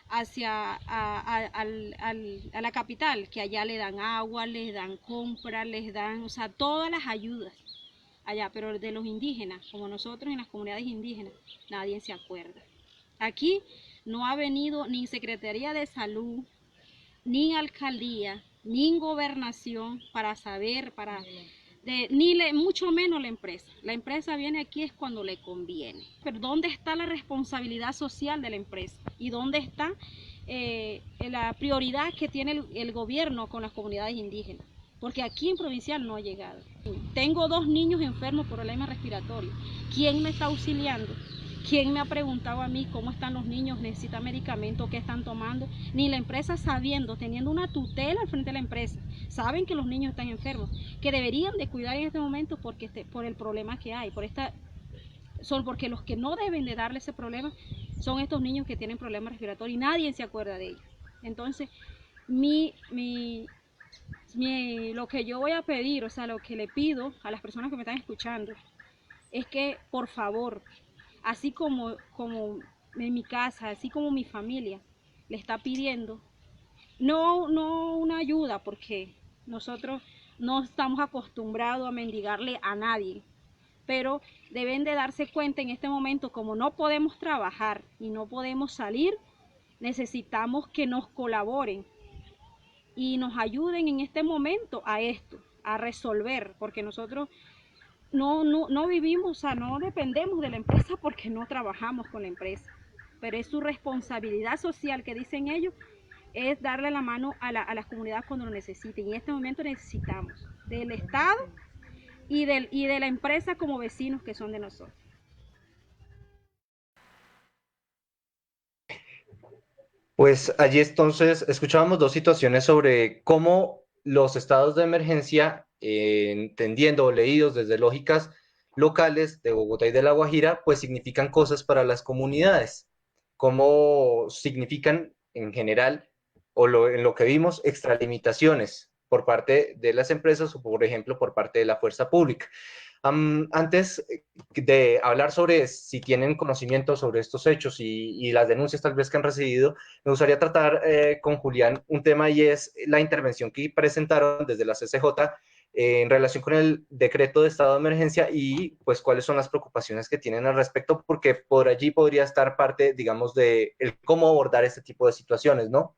K: hacia a la capital, que allá le dan agua, les dan compra, les dan, o sea, todas las ayudas allá, pero de los indígenas, como nosotros en las comunidades indígenas, nadie se acuerda. Aquí no ha venido ni Secretaría de Salud, ni Alcaldía, ni Gobernación para saber, mucho menos la empresa. La empresa viene aquí es cuando le conviene. Pero ¿dónde está la responsabilidad social de la empresa? ¿Y dónde está la prioridad que tiene el gobierno con las comunidades indígenas? Porque aquí en Provincial no ha llegado. Tengo 2 niños enfermos por problemas respiratorios. ¿Quién me está auxiliando? ¿Quién me ha preguntado a mí cómo están los niños? ¿Necesitan medicamentos? ¿Qué están tomando? Ni la empresa sabiendo, teniendo una tutela al frente de la empresa, saben que los niños están enfermos, que deberían de cuidar en este momento por el problema que hay, porque los que no deben de darle ese problema son estos niños que tienen problemas respiratorios y nadie se acuerda de ellos. Entonces, lo que yo voy a pedir, o sea, lo que le pido a las personas que me están escuchando, es que por favor, así como en mi casa, así como mi familia le está pidiendo, no una ayuda, porque nosotros no estamos acostumbrados a mendigarle a nadie, pero deben de darse cuenta en este momento, como no podemos trabajar y no podemos salir, necesitamos que nos colaboren y nos ayuden en este momento a esto, a resolver, porque nosotros no vivimos, o sea, no dependemos de la empresa porque no trabajamos con la empresa, pero es su responsabilidad social, que dicen ellos, es darle la mano a las comunidades cuando lo necesiten. Y en este momento necesitamos del Estado y de la empresa como vecinos que son de nosotros.
C: Pues allí entonces escuchábamos dos situaciones sobre cómo los estados de emergencia, entendiendo o leídos desde lógicas locales de Bogotá y de La Guajira, pues significan cosas para las comunidades, cómo significan en general, en lo que vimos, extralimitaciones por parte de las empresas o, por ejemplo, por parte de la fuerza pública. Antes de hablar sobre si tienen conocimiento sobre estos hechos y las denuncias tal vez que han recibido, me gustaría tratar con Julián un tema y es la intervención que presentaron desde la CCJ en relación con el decreto de estado de emergencia y pues cuáles son las preocupaciones que tienen al respecto, porque por allí podría estar parte, digamos, de el cómo abordar este tipo de situaciones, ¿no?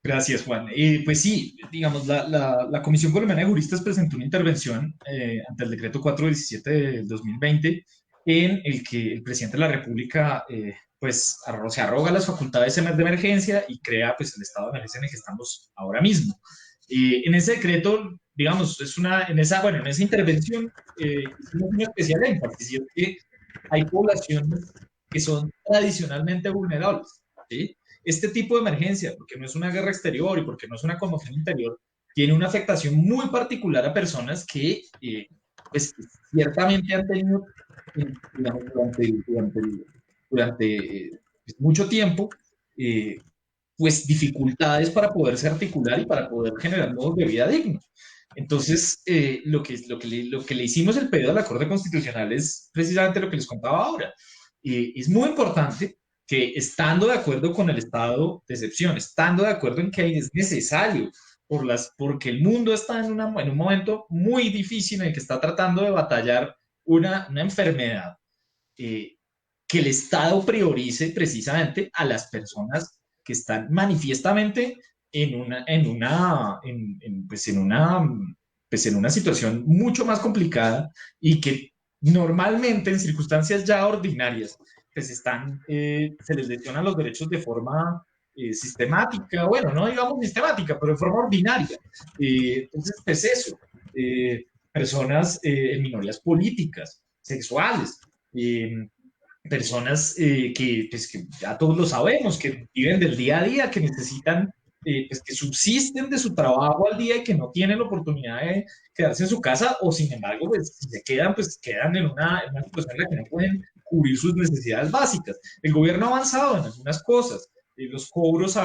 E: Gracias, Juan. Pues sí, digamos, la Comisión Colombiana de Juristas presentó una intervención ante el decreto 417 del 2020 en el que el presidente de la República pues se arroga las facultades de emergencia y crea pues el estado de emergencia en el que estamos ahora mismo. En ese decreto, digamos, en esa intervención hicimos un especial énfasis, y es que hay poblaciones que son tradicionalmente vulnerables, ¿sí? Este tipo de emergencia, porque no es una guerra exterior y porque no es una conmoción interior, tiene una afectación muy particular a personas que pues, ciertamente han tenido digamos, durante pues, mucho tiempo pues dificultades para poderse articular y para poder generar modos de vida dignos. Entonces, lo que le hicimos el pedido a la Corte Constitucional es precisamente lo que les contaba ahora. Es muy importante que estando de acuerdo con el estado de excepción, estando de acuerdo en que es necesario, porque el mundo está en un momento muy difícil en el que está tratando de batallar una enfermedad, que el Estado priorice precisamente a las personas que están manifiestamente en una situación mucho más complicada y que normalmente en circunstancias ya ordinarias pues se les lesionan los derechos de forma sistemática, bueno, no digamos sistemática, pero de forma ordinaria. Entonces, pues eso, personas en minorías políticas, sexuales, personas que ya todos lo sabemos, que viven del día a día, que necesitan, pues que subsisten de su trabajo al día y que no tienen la oportunidad de quedarse en su casa, o sin embargo, pues si se quedan, pues quedan en una situación en la que no pueden cubrir sus necesidades básicas. El gobierno ha avanzado en algunas cosas, los cobros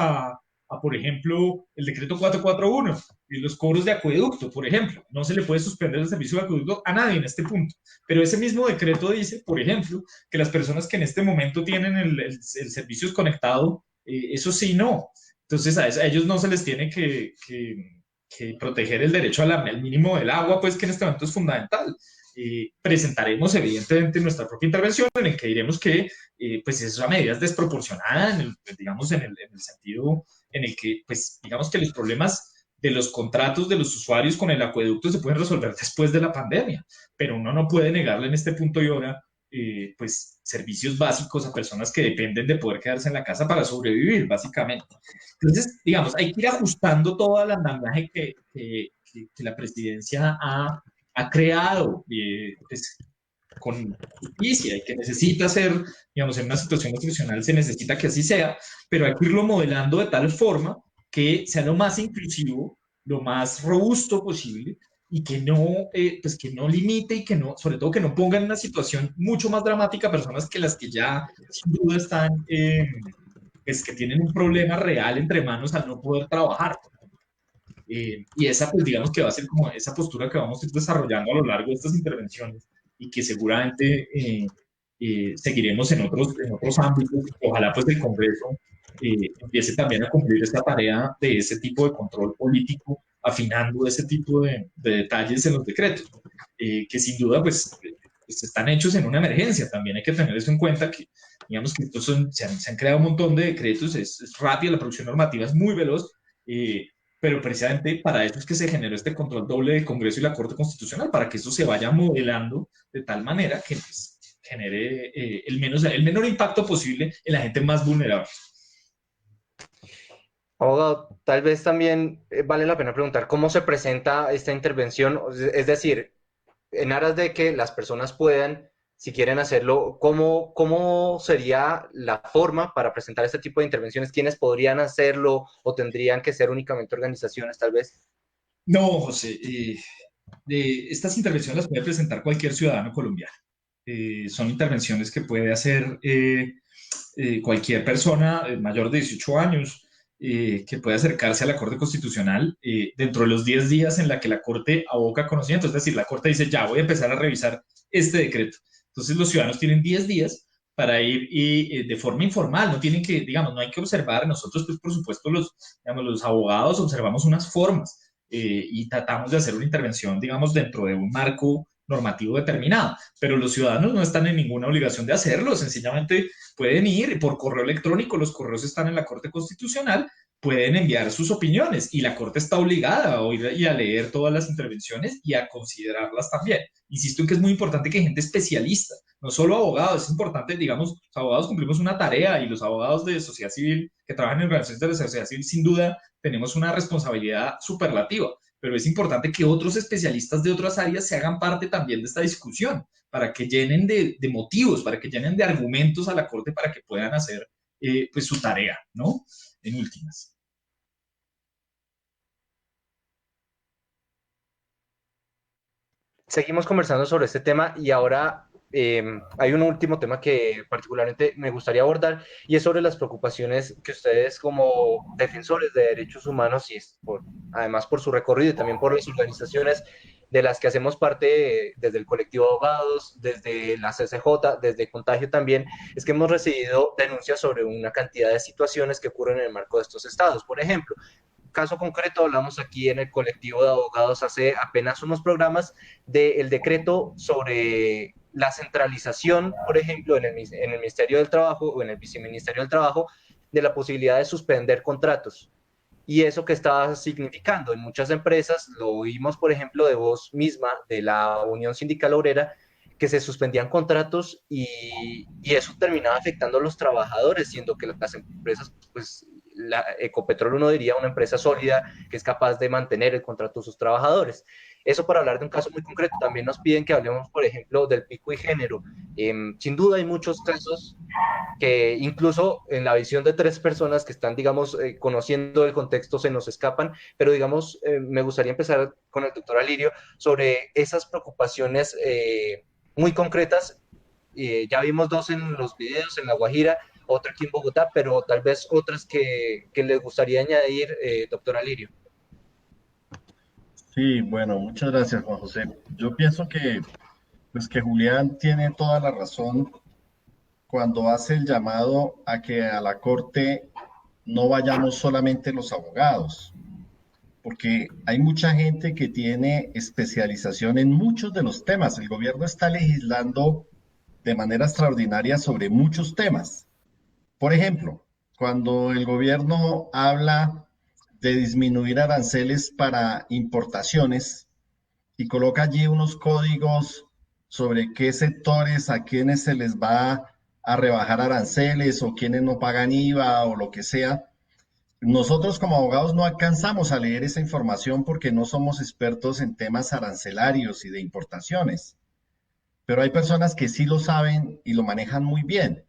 E: por ejemplo, el decreto 441 y los cobros de acueducto, por ejemplo. No se le puede suspender el servicio de acueducto a nadie en este punto. Pero ese mismo decreto dice, por ejemplo, que las personas que en este momento tienen el servicio desconectado, eso sí, no. Entonces a ellos no se les tiene que proteger el derecho al mínimo del agua, pues que en este momento es fundamental. Presentaremos evidentemente nuestra propia intervención en el que diremos que pues es una medida desproporcionada digamos en el sentido en el que pues digamos que los problemas de los contratos de los usuarios con el acueducto se pueden resolver después de la pandemia, pero uno no puede negarle en este punto y hora pues servicios básicos a personas que dependen de poder quedarse en la casa para sobrevivir, básicamente. Entonces, digamos, hay que ir ajustando todo el andamiaje que la presidencia ha creado pues, con justicia y que necesita ser, digamos, en una situación excepcional se necesita que así sea, pero hay que irlo modelando de tal forma que sea lo más inclusivo, lo más robusto posible y que no limite y que no, sobre todo que no ponga en una situación mucho más dramática a personas que las que ya sin duda están, pues que tienen un problema real entre manos al no poder trabajar. Y esa, pues digamos que va a ser como esa postura que vamos a ir desarrollando a lo largo de estas intervenciones y que seguramente seguiremos en otros ámbitos. Ojalá pues el Congreso empiece también a cumplir esta tarea de ese tipo de control político, afinando ese tipo de detalles en los decretos, que sin duda pues están hechos en una emergencia. También hay que tener eso en cuenta, que digamos que estos se han creado un montón de decretos, es rápida, la producción normativa es muy veloz, pero precisamente para eso es que se generó este control doble del Congreso y la Corte Constitucional, para que eso se vaya modelando de tal manera que pues, genere el menor impacto posible en la gente más vulnerable.
C: Abogado, tal vez también vale la pena preguntar cómo se presenta esta intervención, es decir, en aras de que las personas puedan si quieren hacerlo, ¿cómo sería la forma para presentar este tipo de intervenciones? ¿Quiénes podrían hacerlo o tendrían que ser únicamente organizaciones tal vez?
E: No, José, estas intervenciones las puede presentar cualquier ciudadano colombiano. Son intervenciones que puede hacer cualquier persona mayor de 18 años que puede acercarse a la Corte Constitucional dentro de los 10 días en la que la Corte aboca conocimiento. Es decir, la Corte dice, ya voy a empezar a revisar este decreto. Entonces los ciudadanos tienen 10 días para ir y de forma informal, no tienen que, digamos, no hay que observar. Nosotros, pues por supuesto, los abogados observamos unas formas y tratamos de hacer una intervención, digamos, dentro de un marco normativo determinado, pero los ciudadanos no están en ninguna obligación de hacerlo, sencillamente pueden ir por correo electrónico, los correos están en la Corte Constitucional, pueden enviar sus opiniones y la Corte está obligada a oír y a leer todas las intervenciones y a considerarlas también. Insisto en que es muy importante que gente especialista, no solo abogados, es importante, digamos, los abogados cumplimos una tarea y los abogados de sociedad civil que trabajan en organizaciones de la sociedad civil sin duda tenemos una responsabilidad superlativa, pero es importante que otros especialistas de otras áreas se hagan parte también de esta discusión, para que llenen de motivos, para que llenen de argumentos a la Corte para que puedan hacer pues su tarea, ¿no? En últimas.
C: Seguimos conversando sobre este tema y ahora hay un último tema que particularmente me gustaría abordar y es sobre las preocupaciones que ustedes como defensores de derechos humanos y además por su recorrido y también por las organizaciones de las que hacemos parte desde el colectivo de abogados, desde la CCJ, desde Contagio también, es que hemos recibido denuncias sobre una cantidad de situaciones que ocurren en el marco de estos estados. Por ejemplo, caso concreto, hablamos aquí en el colectivo de abogados hace apenas unos programas del decreto sobre la centralización, por ejemplo, en el Ministerio del Trabajo o en el Viceministerio del Trabajo, de la posibilidad de suspender contratos. Y eso que está significando en muchas empresas, lo oímos, por ejemplo, de voz misma de la Unión Sindical Obrera, que se suspendían contratos y eso terminaba afectando a los trabajadores, siendo que las empresas, pues, Ecopetrol uno diría una empresa sólida que es capaz de mantener el contrato de sus trabajadores. Eso para hablar de un caso muy concreto. También nos piden que hablemos, por ejemplo, del pico y género. Sin duda hay muchos casos que incluso en la visión de tres personas que están, digamos, conociendo el contexto se nos escapan, pero digamos, me gustaría empezar con el doctor Alirio sobre esas preocupaciones muy concretas. Ya vimos dos en los videos, en La Guajira, otra aquí en Bogotá, pero tal vez otras que les gustaría añadir, doctor Alirio.
F: Sí, bueno, muchas gracias, Juan José. Yo pienso pues que Julián tiene toda la razón cuando hace el llamado a que a la Corte no vayamos solamente los abogados, porque hay mucha gente que tiene especialización en muchos de los temas. El gobierno está legislando de manera extraordinaria sobre muchos temas. Por ejemplo, cuando el gobierno habla de disminuir aranceles para importaciones y coloca allí unos códigos sobre qué sectores, a quiénes se les va a rebajar aranceles o quiénes no pagan IVA o lo que sea, nosotros como abogados no alcanzamos a leer esa información porque no somos expertos en temas arancelarios y de importaciones. Pero hay personas que sí lo saben y lo manejan muy bien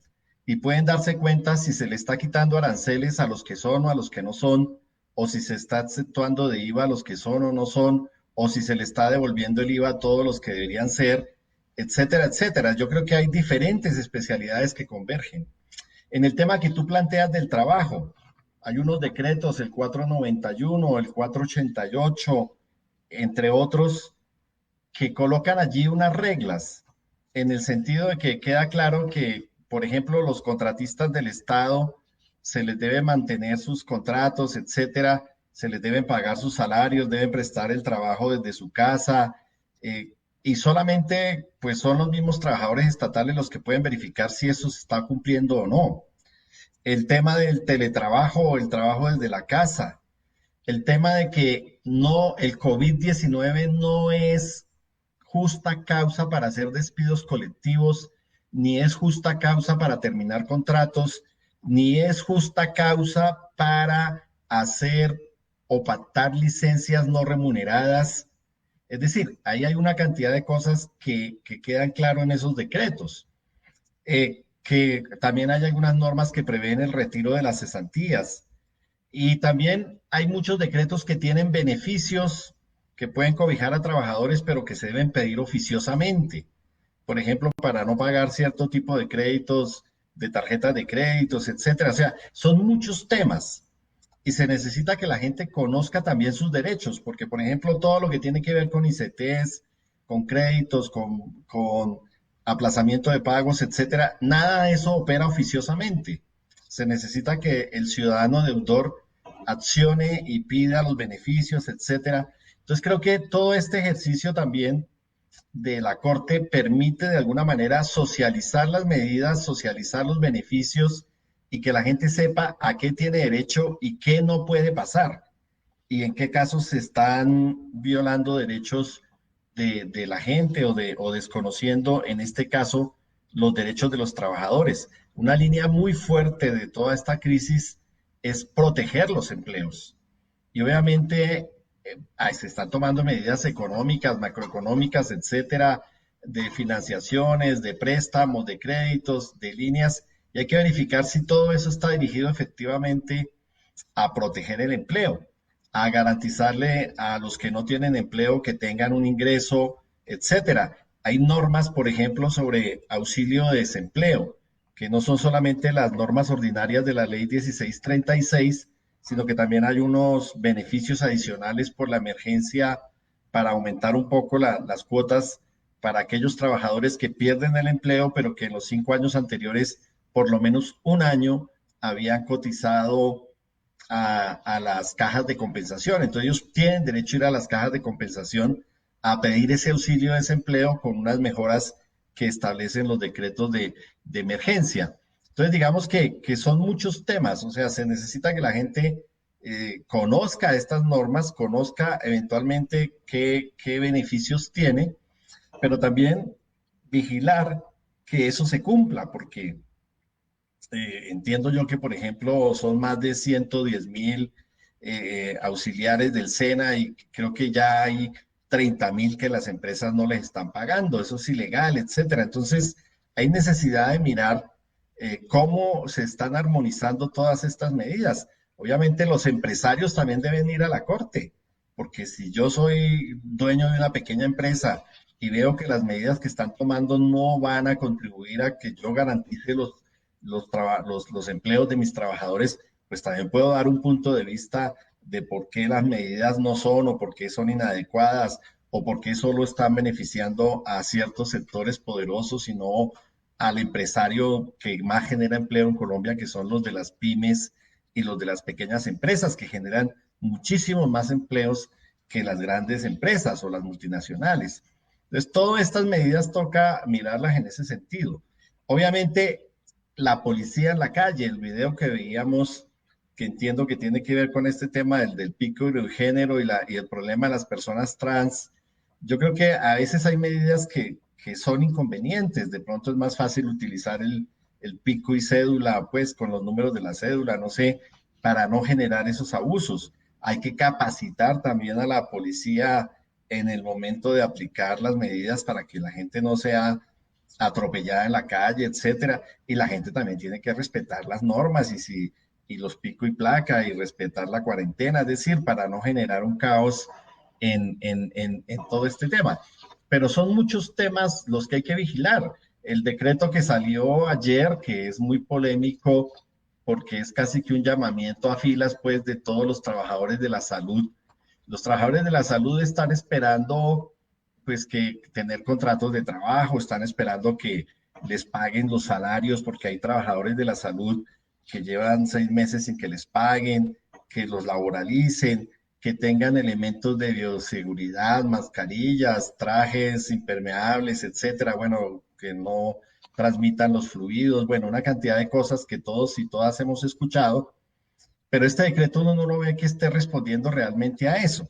F: y pueden darse cuenta si se le está quitando aranceles a los que son o a los que no son, o si se está exceptuando de IVA a los que son o no son, o si se le está devolviendo el IVA a todos los que deberían ser, etcétera, etcétera. Yo creo que hay diferentes especialidades que convergen. En el tema que tú planteas del trabajo, hay unos decretos, el 491, el 488, entre otros, que colocan allí unas reglas, en el sentido de que queda claro que, por ejemplo, los contratistas del Estado se les debe mantener sus contratos, etcétera, se les deben pagar sus salarios, deben prestar el trabajo desde su casa, y solamente pues son los mismos trabajadores estatales los que pueden verificar si eso se está cumpliendo o no. El tema del teletrabajo o el trabajo desde la casa, el tema de que no, el COVID-19 no es justa causa para hacer despidos colectivos, ni es justa causa para terminar contratos, ni es justa causa para hacer o pactar licencias no remuneradas. Es decir, ahí hay una cantidad de cosas que quedan claro en esos decretos. Que también hay algunas normas que prevén el retiro de las cesantías. Y también hay muchos decretos que tienen beneficios que pueden cobijar a trabajadores, pero que se deben pedir oficiosamente. Por ejemplo, para no pagar cierto tipo de créditos, de tarjetas de créditos, etcétera. O sea, son muchos temas y se necesita que la gente conozca también sus derechos, porque, por ejemplo, todo lo que tiene que ver con ICTs, con créditos, con aplazamiento de pagos, etcétera, nada de eso opera oficiosamente. Se necesita que el ciudadano deudor accione y pida los beneficios, etcétera. Entonces creo que todo este ejercicio también de la Corte permite de alguna manera socializar las medidas, socializar los beneficios y que la gente sepa a qué tiene derecho y qué no puede pasar y en qué casos se están violando derechos de la gente o desconociendo, en este caso, los derechos de los trabajadores. Una línea muy fuerte de toda esta crisis es proteger los empleos. Y obviamente se están tomando medidas económicas, macroeconómicas, etcétera, de financiaciones, de préstamos, de créditos, de líneas, y hay que verificar si todo eso está dirigido efectivamente a proteger el empleo, a garantizarle a los que no tienen empleo que tengan un ingreso, etcétera. Hay normas, por ejemplo, sobre auxilio de desempleo, que no son solamente las normas ordinarias de la ley 1636, sino que también hay unos beneficios adicionales por la emergencia para aumentar un poco las cuotas para aquellos trabajadores que pierden el empleo, pero que en los 5 años anteriores, por lo menos un año, habían cotizado a las cajas de compensación. Entonces ellos tienen derecho a ir a las cajas de compensación a pedir ese auxilio de desempleo con unas mejoras que establecen los decretos de emergencia. Entonces digamos que son muchos temas, o sea, se necesita que la gente conozca estas normas, conozca eventualmente qué beneficios tiene, pero también vigilar que eso se cumpla, porque entiendo yo que, por ejemplo, son más de 110.000 auxiliares del SENA y creo que ya hay 30.000 que las empresas no les están pagando, eso es ilegal, etcétera. Entonces, hay necesidad de mirar cómo se están armonizando todas estas medidas. Obviamente, los empresarios también deben ir a la Corte, porque si yo soy dueño de una pequeña empresa y veo que las medidas que están tomando no van a contribuir a que yo garantice los empleos de mis trabajadores, pues también puedo dar un punto de vista de por qué las medidas no son o por qué son inadecuadas o por qué solo están beneficiando a ciertos sectores poderosos y no al empresario que más genera empleo en Colombia, que son los de las pymes y los de las pequeñas empresas, que generan muchísimos más empleos que las grandes empresas o las multinacionales. Entonces, todas estas medidas toca mirarlas en ese sentido. Obviamente, la policía en la calle, el video que veíamos, que entiendo que tiene que ver con este tema del pico de género y el problema de las personas trans, yo creo que a veces hay medidas que son inconvenientes. De pronto es más fácil utilizar el pico y cédula, pues con los números de la cédula, no sé, para no generar esos abusos. Hay que capacitar también a la policía en el momento de aplicar las medidas para que la gente no sea atropellada en la calle, etcétera. Y la gente también tiene que respetar las normas y los pico y placa y respetar la cuarentena, es decir, para no generar un caos en todo este tema. Pero son muchos temas los que hay que vigilar. El decreto que salió ayer, que es muy polémico porque es casi que un llamamiento a filas, pues, de todos los trabajadores de la salud. Los trabajadores de la salud están esperando, pues, que tener contratos de trabajo, están esperando que les paguen los salarios, porque hay trabajadores de la salud que llevan 6 meses sin que les paguen, que los laboralicen, que tengan elementos de bioseguridad, mascarillas, trajes impermeables, etcétera, bueno, que no transmitan los fluidos, bueno, una cantidad de cosas que todos y todas hemos escuchado, pero este decreto uno no lo ve que esté respondiendo realmente a eso.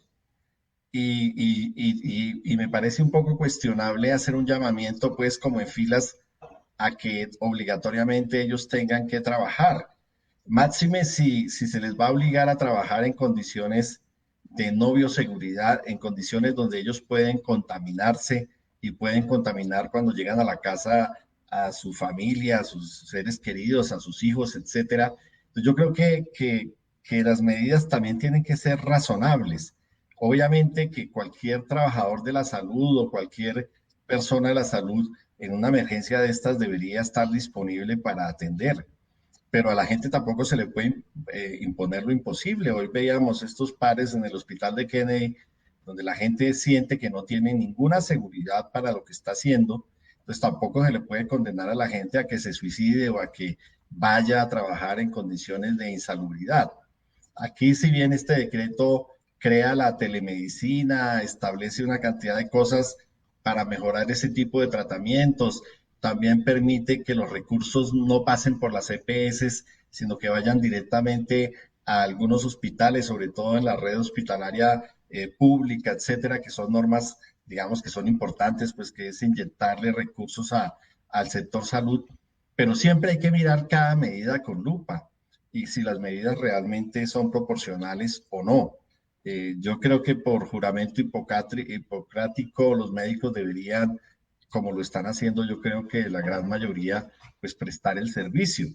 F: Y me parece un poco cuestionable hacer un llamamiento, pues, como en filas, a que obligatoriamente ellos tengan que trabajar. Máxime si se les va a obligar a trabajar en condiciones de no bioseguridad en condiciones donde ellos pueden contaminarse y pueden contaminar cuando llegan a la casa a su familia, a sus seres queridos, a sus hijos, etcétera. Entonces yo creo que las medidas también tienen que ser razonables. Obviamente que cualquier trabajador de la salud o cualquier persona de la salud en una emergencia de estas debería estar disponible para atender, pero a la gente tampoco se le puede imponer lo imposible. Hoy veíamos estos pares en el hospital de Kennedy, donde la gente siente que no tiene ninguna seguridad para lo que está haciendo, pues tampoco se le puede condenar a la gente a que se suicide o a que vaya a trabajar en condiciones de insalubridad. Aquí, si bien este decreto crea la telemedicina, establece una cantidad de cosas para mejorar ese tipo de tratamientos, también permite que los recursos no pasen por las EPS, sino que vayan directamente a algunos hospitales, sobre todo en la red hospitalaria pública, etcétera, que son normas, digamos, que son importantes, pues que es inyectarle recursos al sector salud, pero siempre hay que mirar cada medida con lupa y si las medidas realmente son proporcionales o no. Yo creo que por juramento hipocrático los médicos deberían, como lo están haciendo, yo creo que la gran mayoría, pues prestar el servicio,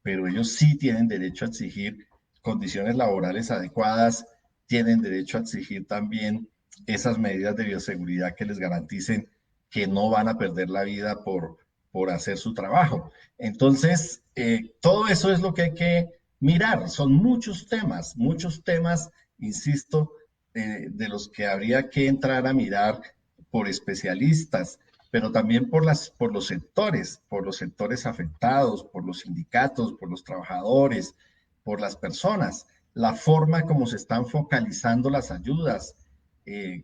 F: pero ellos sí tienen derecho a exigir condiciones laborales adecuadas, tienen derecho a exigir también esas medidas de bioseguridad que les garanticen que no van a perder la vida por hacer su trabajo. Entonces, todo eso es lo que hay que mirar. Son muchos temas, insisto, de los que habría que entrar a mirar por especialistas, pero también por los sectores afectados, por los sindicatos, por los trabajadores, por las personas, la forma como se están focalizando las ayudas.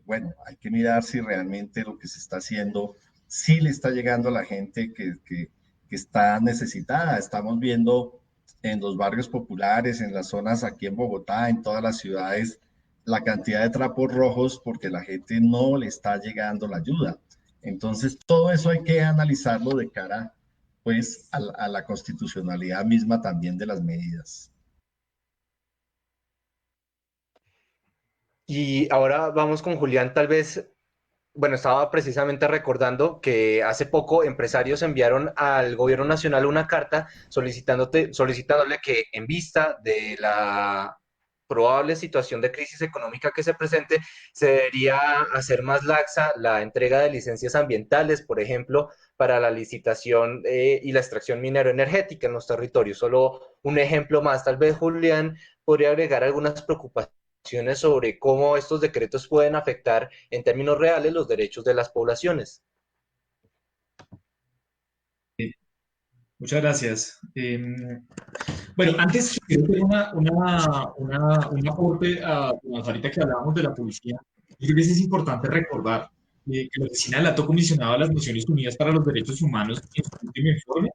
F: Bueno, hay que mirar si realmente lo que se está haciendo sí le está llegando a la gente que está necesitada. Estamos viendo en los barrios populares, en las zonas aquí en Bogotá, en todas las ciudades, la cantidad de trapos rojos porque la gente no le está llegando la ayuda. Entonces, todo eso hay que analizarlo de cara, pues, a la constitucionalidad misma también de las medidas.
C: Y ahora vamos con Julián, tal vez, bueno, estaba precisamente recordando que hace poco empresarios enviaron al gobierno nacional una carta solicitándole que en vista de la probable situación de crisis económica que se presente, se debería hacer más laxa la entrega de licencias ambientales, por ejemplo, para la licitación y la extracción minero-energética en los territorios. Solo un ejemplo más, tal vez Julián podría agregar algunas preocupaciones sobre cómo estos decretos pueden afectar en términos reales los derechos de las poblaciones.
E: Muchas gracias. Bueno, antes quiero hacer un aporte a ahorita que hablábamos de la policía. Yo creo que es importante recordar que la Oficina del Alto Comisionado de las Naciones Unidas para los Derechos Humanos, en su último informe,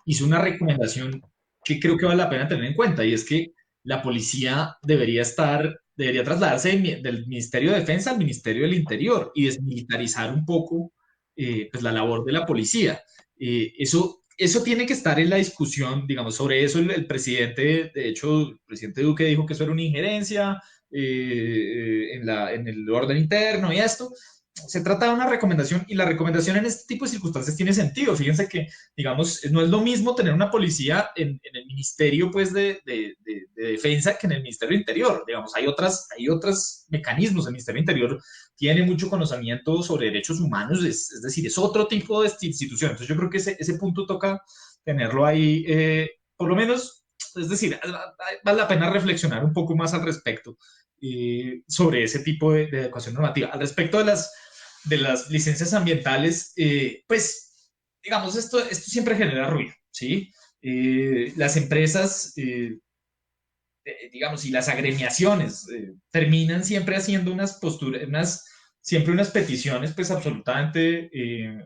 E: hizo una recomendación que creo que vale la pena tener en cuenta, y es que la policía debería trasladarse del Ministerio de Defensa al Ministerio del Interior y desmilitarizar un poco pues la labor de la policía. Eso tiene que estar en la discusión, digamos, sobre eso el presidente, de hecho, el presidente Duque dijo que eso era una injerencia en el orden interno y esto. Se trata de una recomendación y la recomendación en este tipo de circunstancias tiene sentido. Fíjense que, digamos, no es lo mismo tener una policía en el Ministerio pues, de Defensa que en el Ministerio de Interior. Digamos, hay otros mecanismos. El Ministerio de Interior tiene mucho conocimiento sobre derechos humanos, es decir, es otro tipo de institución. Entonces yo creo que ese punto toca tenerlo ahí, por lo menos, es decir, vale la pena reflexionar un poco más al respecto sobre ese tipo de adecuación normativa. Al respecto de las licencias ambientales, pues, digamos, esto siempre genera ruido, ¿sí? Las empresas, digamos, y las agremiaciones terminan siempre haciendo unas posturas, siempre unas peticiones, pues, absolutamente,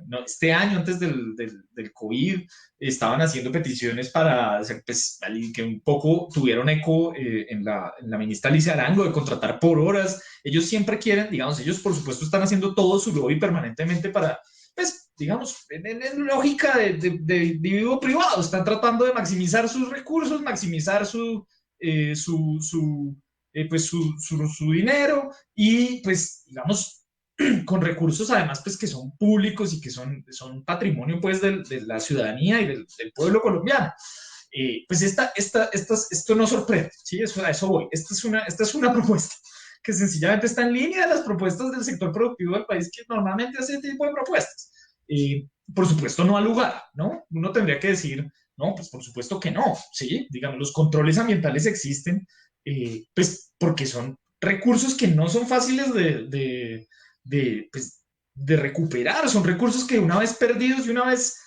E: no, este año, antes del COVID, estaban haciendo peticiones para, pues, que un poco tuvieron eco en la ministra Alicia Arango, de contratar por horas. Ellos siempre quieren, digamos, ellos por supuesto están haciendo todo su lobby permanentemente para, pues, digamos, en lógica de individuo privado, están tratando de maximizar sus recursos, maximizar pues su dinero y pues digamos con recursos además pues que son públicos y que son patrimonio pues de la ciudadanía y del pueblo colombiano. Pues esto no sorprende, ¿sí? A eso voy. Esta es una propuesta que sencillamente está en línea de las propuestas del sector productivo del país que normalmente hace este tipo de propuestas. Por supuesto no al lugar, ¿no? Uno tendría que decir, no, pues por supuesto que no, ¿sí? Digamos, los controles ambientales existen, pues porque son recursos que no son fáciles pues, de recuperar, son recursos que una vez perdidos y una vez,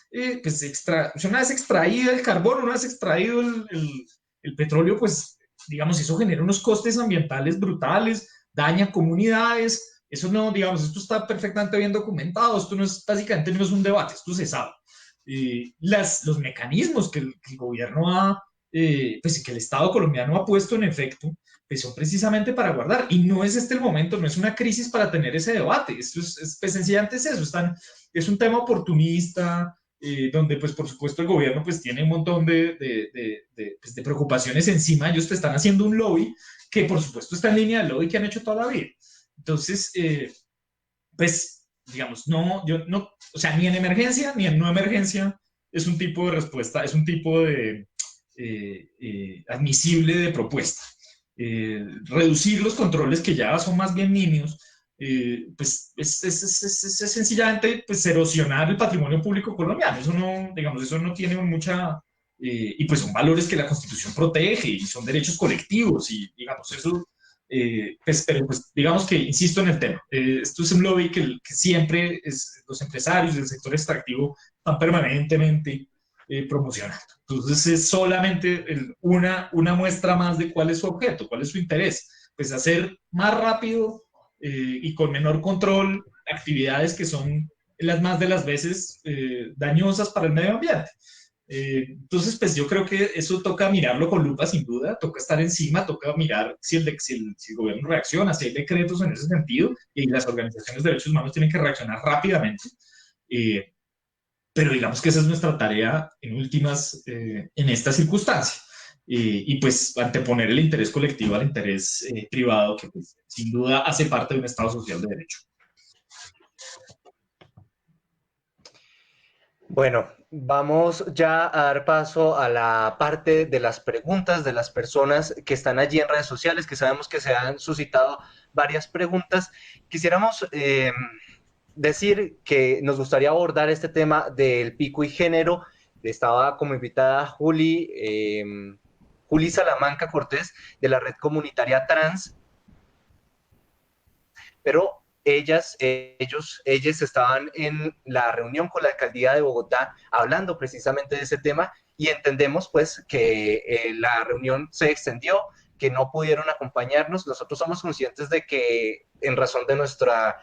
E: pues una vez extraído el carbón, una vez extraído el petróleo, pues digamos, eso genera unos costes ambientales brutales, daña comunidades, eso no, digamos, esto está perfectamente bien documentado, esto no es, básicamente no es un debate, esto se sabe. Los mecanismos que el gobierno pues que el Estado colombiano ha puesto en efecto, pues son precisamente para guardar, y no es este el momento, no es una crisis para tener ese debate, esto pues sencillamente es eso, es un tema oportunista, donde pues por supuesto el gobierno pues tiene un montón pues, de preocupaciones encima, ellos te están haciendo un lobby que por supuesto está en línea del lobby que han hecho toda la vida. Entonces, pues digamos, o sea, ni en emergencia ni en no emergencia es un tipo de respuesta, es un tipo de admisible de propuesta. Reducir los controles que ya son más bien nimios, pues es sencillamente pues, erosionar el patrimonio público colombiano. Eso no, digamos, eso no tiene mucha... y pues son valores que la Constitución protege y son derechos colectivos y digamos, eso... pues, pero pues digamos que insisto en el tema. Esto es un lobby que siempre los empresarios del sector extractivo están permanentemente promocionando. Entonces es solamente una muestra más de cuál es su objeto, cuál es su interés. Pues hacer más rápido y con menor control actividades que son las más de las veces dañosas para el medio ambiente. Entonces, pues yo creo que eso toca mirarlo con lupa sin duda, toca estar encima, toca mirar si el gobierno reacciona, si hay decretos en ese sentido, y las organizaciones de derechos humanos tienen que reaccionar rápidamente. Pero digamos que esa es nuestra tarea en últimas en esta circunstancia. Y pues anteponer el interés colectivo al interés privado, que pues, sin duda hace parte de un Estado social de derecho.
C: Bueno, vamos ya a dar paso a la parte de las preguntas de las personas que están allí en redes sociales, que sabemos que se han suscitado varias preguntas. Quisiéramos decir que nos gustaría abordar este tema del pico y género. Estaba como invitada Juli Salamanca Cortés, de la Red Comunitaria Trans, pero ellas estaban en la reunión con la Alcaldía de Bogotá hablando precisamente de ese tema y entendemos pues que la reunión se extendió, que no pudieron acompañarnos. Nosotros somos conscientes de que en razón de nuestra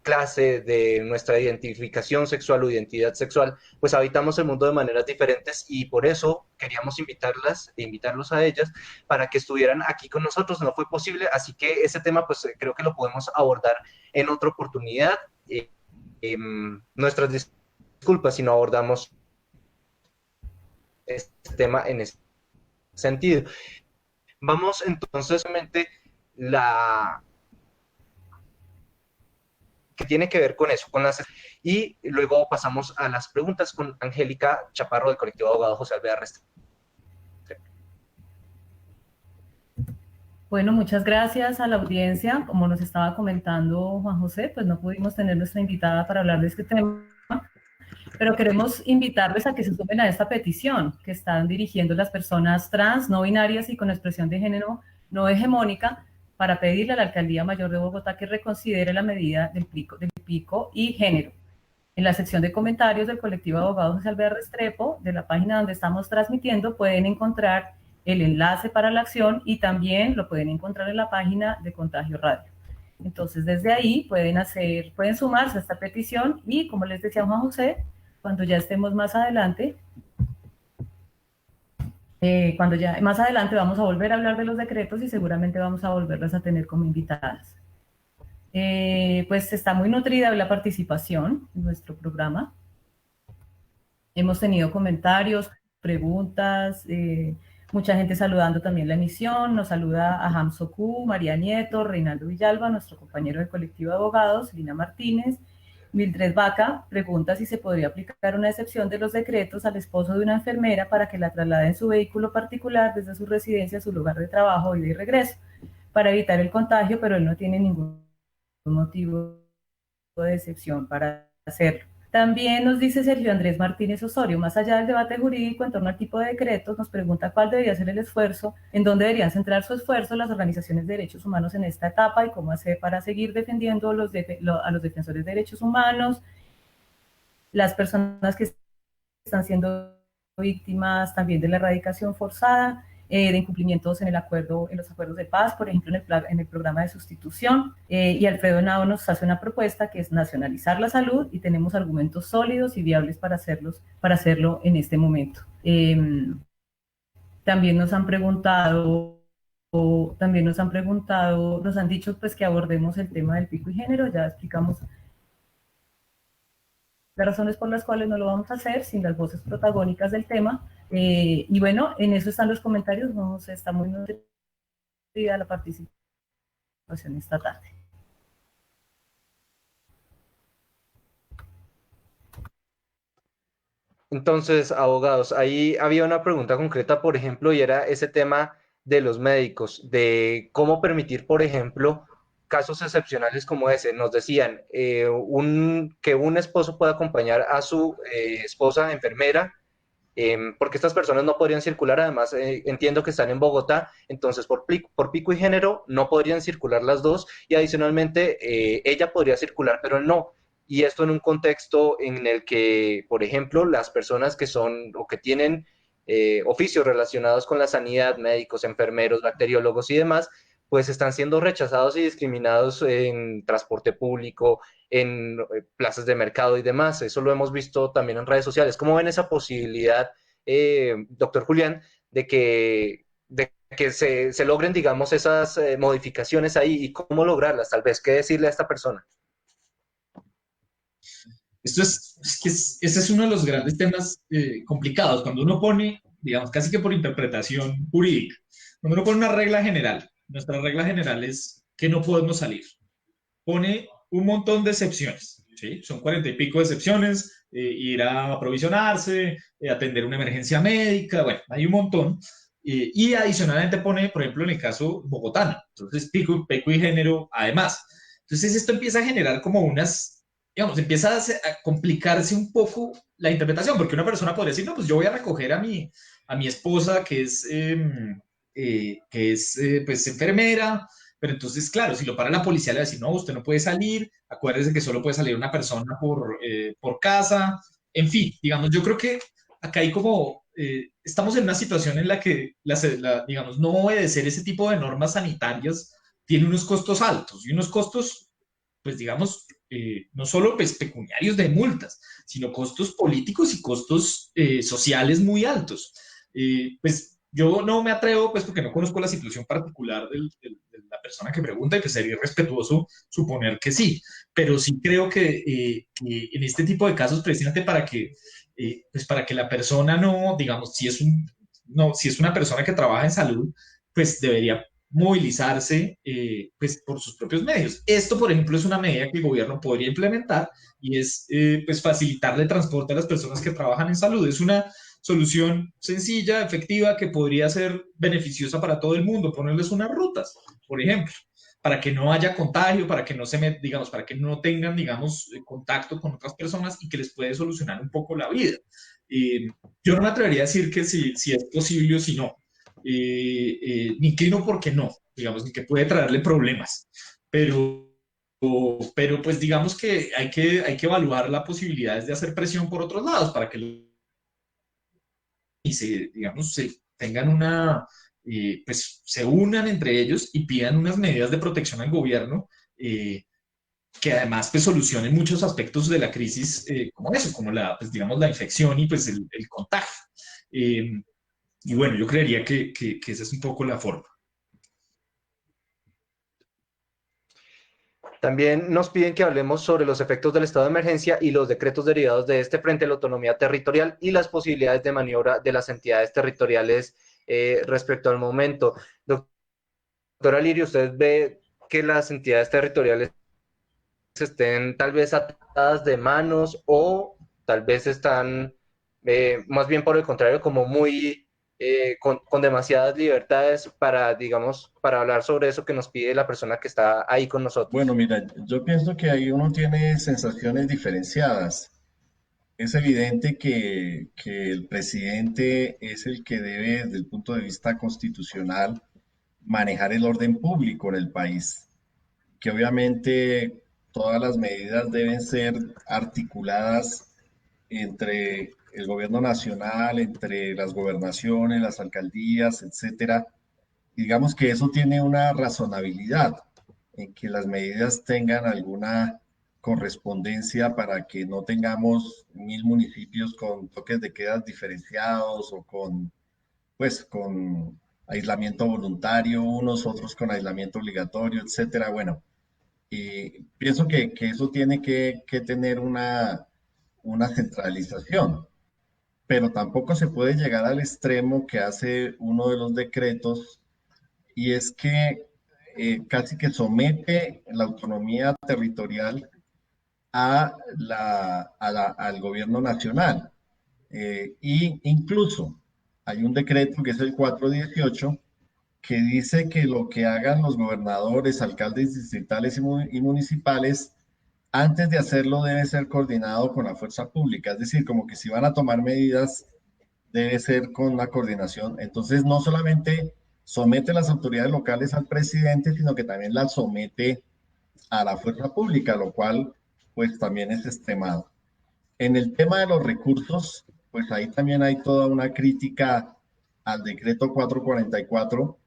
C: clase, de nuestra identificación sexual o identidad sexual, pues habitamos el mundo de maneras diferentes y por eso queríamos invitarlos a ellas para que estuvieran aquí con nosotros. No fue posible, así que ese tema pues creo que lo podemos abordar en otra oportunidad. Nuestras disculpas si no abordamos este tema en ese sentido. Vamos entonces, que tiene que ver con eso, y luego pasamos a las preguntas con Angélica Chaparro del colectivo de abogados José Alvear Restrepo.
D: Bueno, muchas gracias a la audiencia. Como nos estaba comentando Juan José, pues no pudimos tener nuestra invitada para hablar de este tema, pero queremos invitarles a que se sumen a esta petición que están dirigiendo las personas trans, no binarias y con expresión de género no hegemónica, para pedirle a la Alcaldía Mayor de Bogotá que reconsidere la medida del pico y género. En la sección de comentarios del colectivo de abogados José Alvear Restrepo, de la página donde estamos transmitiendo, pueden encontrar el enlace para la acción y también lo pueden encontrar en la página de Contagio Radio. Entonces, desde ahí pueden sumarse a esta petición y, como les decía Juan José, cuando ya estemos más adelante, más adelante vamos a volver a hablar de los decretos y seguramente vamos a volverlas a tener como invitadas. Pues está muy nutrida la participación en nuestro programa. Hemos tenido comentarios, preguntas, Mucha gente saludando también la emisión. Nos saluda a Hamsoku, María Nieto, Reinaldo Villalba, nuestro compañero del colectivo de abogados, Lina Martínez. Mildred Vaca pregunta si se podría aplicar una excepción de los decretos al esposo de una enfermera para que la traslade en su vehículo particular desde su residencia a su lugar de trabajo, ida y regreso, para evitar el contagio, pero él no tiene ningún motivo de excepción para hacerlo. También nos dice Sergio Andrés Martínez Osorio, más allá del debate jurídico en torno al tipo de decretos, nos pregunta cuál debería ser el esfuerzo, en dónde deberían centrar su esfuerzo las organizaciones de derechos humanos en esta etapa y cómo hacer para seguir defendiendo a los defensores de derechos humanos, las personas que están siendo víctimas también de la erradicación forzada, de incumplimientos en los acuerdos de paz, por ejemplo, en el programa de sustitución. Y Alfredo Henao nos hace una propuesta que es nacionalizar la salud y tenemos argumentos sólidos y viables para hacerlo en este momento. También nos han dicho pues que abordemos el tema del pico y género, ya explicamos las razones por las cuales no lo vamos a hacer sin las voces protagónicas del tema. Y bueno, en eso están los comentarios. Está muy nutrida la participación esta tarde.
C: Entonces, abogados, ahí había una pregunta concreta, por ejemplo, y era ese tema de los médicos, de cómo permitir, por ejemplo, casos excepcionales como ese. Nos decían que un esposo pueda acompañar a su esposa enfermera, porque estas personas no podrían circular. Además, entiendo que están en Bogotá, entonces por pico y género no podrían circular las dos, y adicionalmente ella podría circular, pero él no. Y esto en un contexto en el que, por ejemplo, las personas que son o que tienen oficios relacionados con la sanidad, médicos, enfermeros, bacteriólogos y demás, pues están siendo rechazados y discriminados en transporte público, en plazas de mercado y demás. Eso lo hemos visto también en redes sociales. ¿Cómo ven esa posibilidad, doctor Julián, de que se logren, digamos, esas modificaciones ahí, y cómo lograrlas? Tal vez, ¿qué decirle a esta persona?
E: Ese es uno de los grandes temas complicados. Cuando uno pone, digamos, casi que por interpretación jurídica, cuando uno pone una regla general, nuestra regla general es que no podemos salir. Pone un montón de excepciones, ¿sí? Son 40 y pico de excepciones, ir a aprovisionarse, atender una emergencia médica, bueno, hay un montón. Y adicionalmente pone, por ejemplo, en el caso bogotano, entonces pico y género además. Entonces esto empieza a generar como unas, digamos, empieza a complicarse un poco la interpretación, porque una persona podría decir, no, pues yo voy a recoger a mi esposa que es pues enfermera, pero entonces, claro, si lo para la policía le va a decir, no, usted no puede salir, acuérdese que solo puede salir una persona por casa, en fin, digamos, yo creo que acá hay como, estamos en una situación en la que, digamos, no obedecer ese tipo de normas sanitarias tiene unos costos altos, y unos costos, pues digamos, no solo pues, pecuniarios de multas, sino costos políticos y costos sociales muy altos. Pues yo no me atrevo, pues porque no conozco la situación particular de la persona que pregunta, y que sería irrespetuoso suponer que sí, pero sí creo que en este tipo de casos, precisamente pues para que la persona no, digamos, si es una persona que trabaja en salud, pues debería movilizarse pues por sus propios medios. Esto, por ejemplo, es una medida que el gobierno podría implementar, y es pues facilitarle transporte a las personas que trabajan en salud. Es una solución sencilla, efectiva, que podría ser beneficiosa para todo el mundo. Ponerles unas rutas, por ejemplo, para que no haya contagio, para que no digamos, para que no tengan, digamos, contacto con otras personas, y que les puede solucionar un poco la vida. Yo no me atrevería a decir que si es posible o si no. Me inclino porque no, digamos, ni que puede traerle problemas, pero pues digamos que hay que evaluar las posibilidades de hacer presión por otros lados para que digamos, se tengan pues se unan entre ellos y pidan unas medidas de protección al gobierno, que además pues solucionen muchos aspectos de la crisis, como eso, como pues, digamos, la infección y pues el contagio. Y bueno, yo creería que esa es un poco la forma.
C: También nos piden que hablemos sobre los efectos del estado de emergencia y los decretos derivados de este frente a la autonomía territorial y las posibilidades de maniobra de las entidades territoriales respecto al momento. Doctora Lirio, ¿usted ve que las entidades territoriales estén tal vez atadas de manos o tal vez están más bien por el contrario como muy con demasiadas libertdes para, digamos, para hablar sobre eso que nos pide la persona que está ahí con nosotros?
F: Bueno, mira, yo pienso que ahí uno tiene sensaciones diferenciadas. Es evidente que el presidente es el que debe, desde el punto de vista constitucional, manejar el orden público en el país, que obviamente todas las medidas deben ser articuladas entre el gobierno nacional, entre las gobernaciones, las alcaldías, etcétera. Digamos que eso tiene una razonabilidad en que las medidas tengan alguna correspondencia para que no tengamos 1000 municipios con toques de quedas diferenciados o con aislamiento voluntario, unos otros con aislamiento obligatorio, etcétera. Bueno, y pienso que eso tiene que tener una centralización, pero tampoco se puede llegar al extremo que hace uno de los decretos, y es que casi que somete la autonomía territorial al gobierno nacional. Y incluso hay un decreto que es el 418 que dice que lo que hagan los gobernadores, alcaldes distritales y municipales, antes de hacerlo debe ser coordinado con la fuerza pública. Es decir, como que si van a tomar medidas, debe ser con una coordinación. Entonces, no solamente somete las autoridades locales al presidente, sino que también las somete a la fuerza pública, lo cual pues también es extremado. En el tema de los recursos, pues ahí también hay toda una crítica al decreto 444,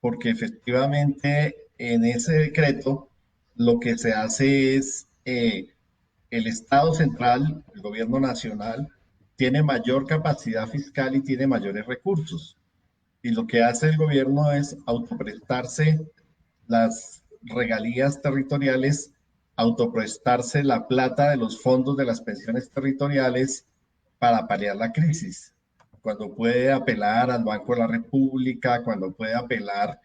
F: porque efectivamente en ese decreto lo que se hace es el Estado central, el gobierno nacional, tiene mayor capacidad fiscal y tiene mayores recursos. Y lo que hace el gobierno es autoprestarse las regalías territoriales, autoprestarse la plata de los fondos de las pensiones territoriales para paliar la crisis. Cuando puede apelar al Banco de la República, cuando puede apelar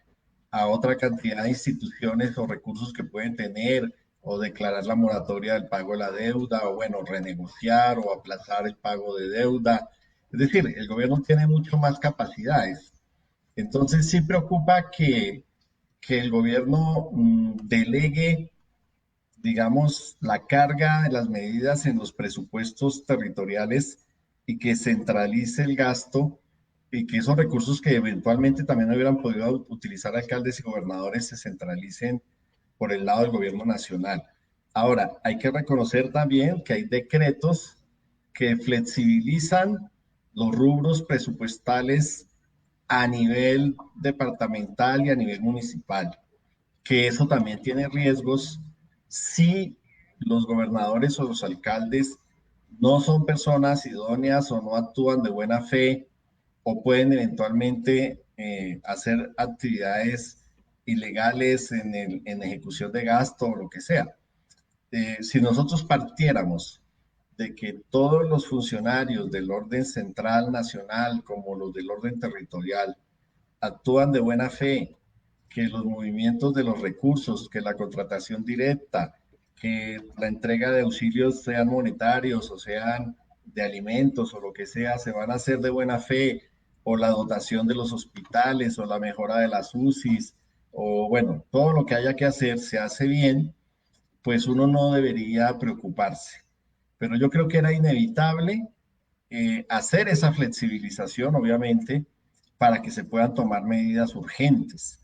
F: a otra cantidad de instituciones o recursos que pueden tener, o declarar la moratoria del pago de la deuda, o bueno, renegociar o aplazar el pago de deuda. Es decir, el gobierno tiene mucho más capacidades. Entonces sí preocupa que el gobierno delegue, digamos, la carga de las medidas en los presupuestos territoriales y que centralice el gasto, y que esos recursos que eventualmente también hubieran podido utilizar alcaldes y gobernadores se centralicen por el lado del gobierno nacional. Ahora, hay que reconocer también que hay decretos que flexibilizan los rubros presupuestales a nivel departamental y a nivel municipal, que eso también tiene riesgos si los gobernadores o los alcaldes no son personas idóneas o no actúan de buena fe, o pueden eventualmente hacer actividades ilegales en ejecución de gasto o lo que sea. Si nosotros partiéramos de que todos los funcionarios del orden central nacional como los del orden territorial actúan de buena fe, que los movimientos de los recursos, que la contratación directa, que la entrega de auxilios sean monetarios o sean de alimentos o lo que sea, se van a hacer de buena fe, o la dotación de los hospitales o la mejora de las UCIs, o bueno, todo lo que haya que hacer se hace bien, pues uno no debería preocuparse. Pero yo creo que era inevitable hacer esa flexibilización, obviamente, para que se puedan tomar medidas urgentes.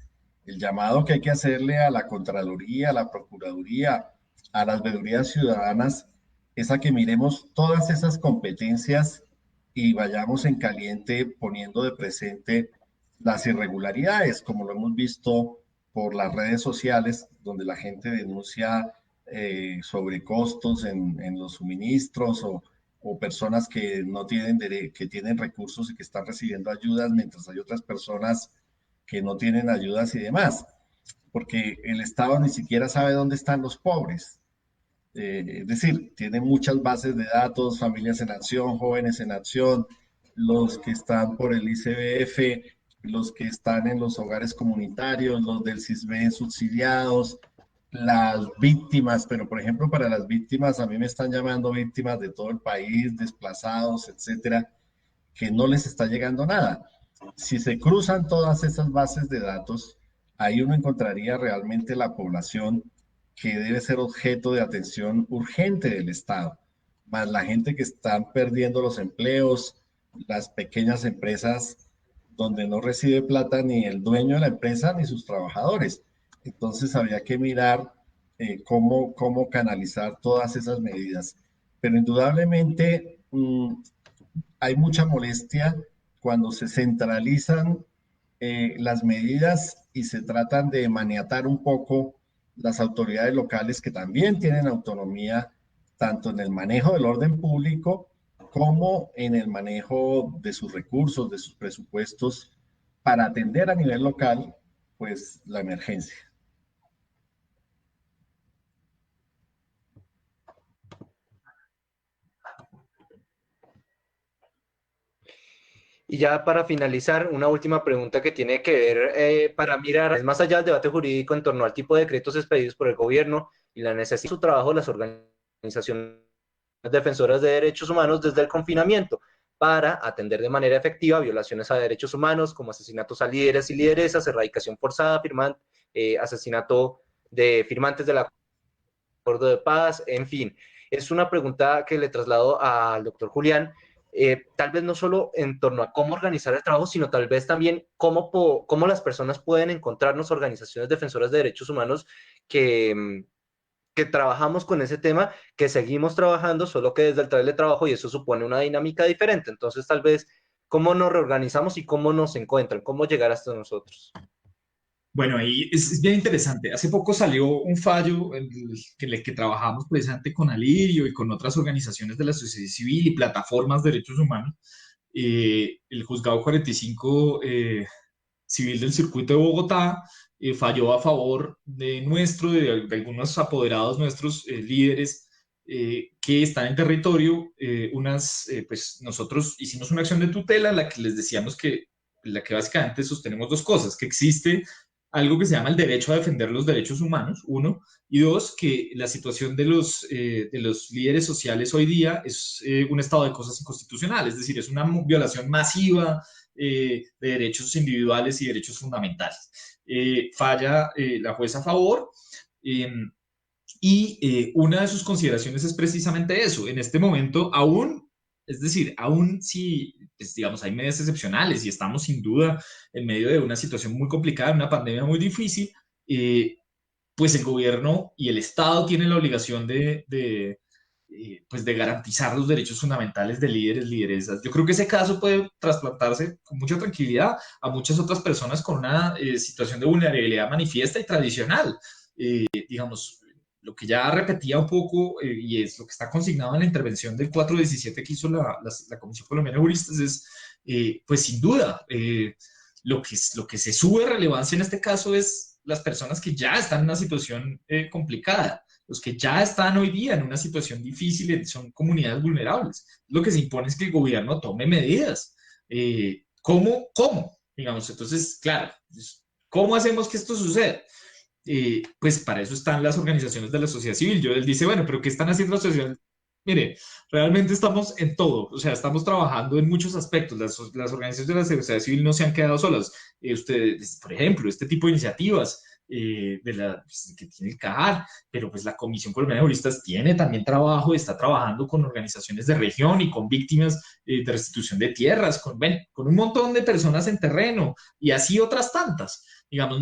F: El llamado que hay que hacerle a la Contraloría, a la Procuraduría, a las veedurías ciudadanas, es a que miremos todas esas competencias y vayamos en caliente poniendo de presente las irregularidades, como lo hemos visto por las redes sociales, donde la gente denuncia sobrecostos en los suministros, o personas que no tienen que tienen recursos y que están recibiendo ayudas, mientras hay otras personas que no tienen ayudas y demás, porque el Estado ni siquiera sabe dónde están los pobres. Es decir, tiene muchas bases de datos, familias en acción, jóvenes en acción, los que están por el ICBF, los que están en los hogares comunitarios, los del CISBEN subsidiados, las víctimas, pero por ejemplo para las víctimas, a mí me están llamando víctimas de todo el país, desplazados, etcétera, que no les está llegando nada. Si se cruzan todas esas bases de datos, ahí uno encontraría realmente la población que debe ser objeto de atención urgente del Estado, más la gente que están perdiendo los empleos, las pequeñas empresas donde no recibe plata ni el dueño de la empresa ni sus trabajadores. Entonces habría que mirar cómo canalizar todas esas medidas. Pero indudablemente hay mucha molestia cuando se centralizan las medidas y se tratan de maniatar un poco las autoridades locales que también tienen autonomía tanto en el manejo del orden público como en el manejo de sus recursos, de sus presupuestos para atender a nivel local pues la emergencia.
C: Y ya para finalizar, una última pregunta que tiene que ver para mirar más allá del debate jurídico en torno al tipo de decretos expedidos por el gobierno y la necesidad de su trabajo de las organizaciones defensoras de derechos humanos desde el confinamiento para atender de manera efectiva violaciones a derechos humanos como asesinatos a líderes y lideresas, erradicación forzada, asesinato de firmantes del acuerdo de paz, en fin. Es una pregunta que le traslado al doctor Julián. Tal vez no solo en torno a cómo organizar el trabajo, sino tal vez también cómo las personas pueden encontrarnos organizaciones defensoras de derechos humanos que trabajamos con ese tema, que seguimos trabajando, solo que desde el teletrabajo, y eso supone una dinámica diferente. Entonces, tal vez, ¿cómo nos reorganizamos y cómo nos encuentran? ¿Cómo llegar hasta nosotros?
E: Bueno, ahí es bien interesante. Hace poco salió un fallo en el que trabajamos precisamente con Alirio y con otras organizaciones de la sociedad civil y plataformas de derechos humanos. El juzgado 45 civil del circuito de Bogotá falló a favor de algunos apoderados nuestros, líderes que están en territorio. Pues nosotros hicimos una acción de tutela en la que les decíamos la que básicamente sostenemos dos cosas: que existe algo que se llama el derecho a defender los derechos humanos, uno, y dos, que la situación de los líderes sociales hoy día es un estado de cosas inconstitucional, es decir, es una violación masiva de derechos individuales y derechos fundamentales. Falla la jueza a favor, y una de sus consideraciones es precisamente eso. En este momento, es decir, aún si, pues, digamos, hay medidas excepcionales y estamos sin duda en medio de una situación muy complicada, una pandemia muy difícil, pues el gobierno y el Estado tienen la obligación de garantizar los derechos fundamentales de líderes, lideresas. Yo creo que ese caso puede trasplantarse con mucha tranquilidad a muchas otras personas con una situación de vulnerabilidad manifiesta y tradicional. Digamos, lo que ya repetía un poco y es lo que está consignado en la intervención del 417 que hizo la Comisión Colombiana de Juristas es, pues sin duda, lo que se sube relevancia en este caso es las personas que ya están en una situación complicada, los que ya están hoy día en una situación difícil, son comunidades vulnerables. Lo que se impone es que el gobierno tome medidas. ¿Cómo? Digamos, entonces, claro, ¿cómo hacemos que esto suceda? Pues para eso están las organizaciones de la sociedad civil. Él dice, bueno, pero ¿qué están haciendo la sociedad? Mire, realmente estamos en todo, o sea, estamos trabajando en muchos aspectos. Las organizaciones de la sociedad civil no se han quedado solas. Ustedes, por ejemplo, este tipo de iniciativas que tiene el CAJAR, pero pues la Comisión Colombiana de Juristas tiene también trabajo, está trabajando con organizaciones de región y con víctimas de restitución de tierras, con un montón de personas en terreno y así otras tantas. Digamos,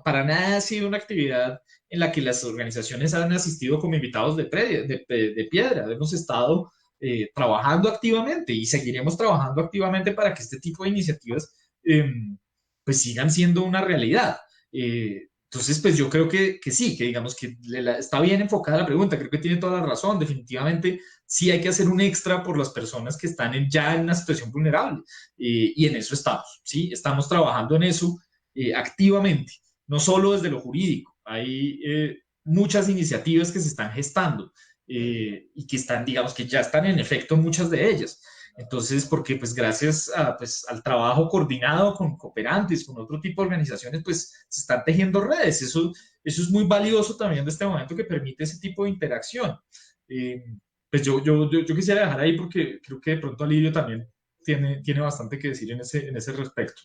E: para nada ha sido una actividad en la que las organizaciones han asistido como invitados de piedra. Hemos estado trabajando activamente y seguiremos trabajando activamente para que este tipo de iniciativas pues sigan siendo una realidad. Entonces, pues yo creo que sí, que digamos que está bien enfocada la pregunta, creo que tiene toda la razón. Definitivamente sí hay que hacer un extra por las personas que están ya en una situación vulnerable, y en eso estamos, ¿sí? Estamos trabajando en eso activamente, no solo desde lo jurídico. Hay muchas iniciativas que se están gestando y que están, digamos, que ya están en efecto muchas de ellas. Entonces, porque pues gracias pues, al trabajo coordinado con cooperantes, con otro tipo de organizaciones, pues se están tejiendo redes. Eso es muy valioso también de este momento que permite ese tipo de interacción. Pues yo quisiera dejar ahí porque creo que de pronto Alirio también tiene bastante que decir en ese respecto.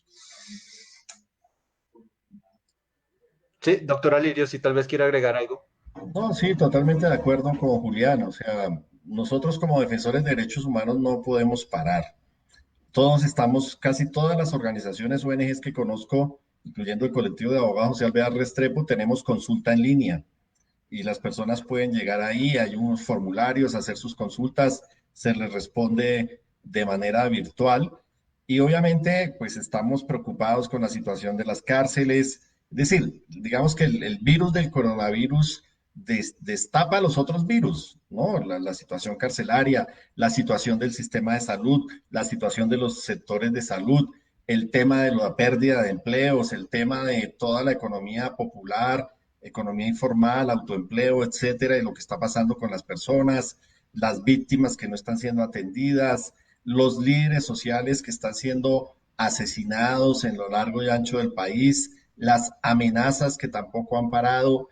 C: Sí, doctor Alirio, si tal vez quiere agregar algo.
F: No, sí, totalmente de acuerdo con Julián. O sea, nosotros como defensores de derechos humanos no podemos parar. Todos estamos, casi todas las organizaciones ONGs que conozco, incluyendo el colectivo de abogados José Alvear Restrepo, tenemos consulta en línea y las personas pueden llegar ahí, hay unos formularios, hacer sus consultas, se les responde de manera virtual y obviamente pues estamos preocupados con la situación de las cárceles. Es decir, digamos que el virus del coronavirus destapa los otros virus, ¿no? La situación carcelaria, la situación del sistema de salud, la situación de los sectores de salud, el tema de la pérdida de empleos, el tema de toda la economía popular, economía informal, autoempleo, etcétera, y lo que está pasando con las personas, las víctimas que no están siendo atendidas, los líderes sociales que están siendo asesinados en lo largo y ancho del país, las amenazas que tampoco han parado.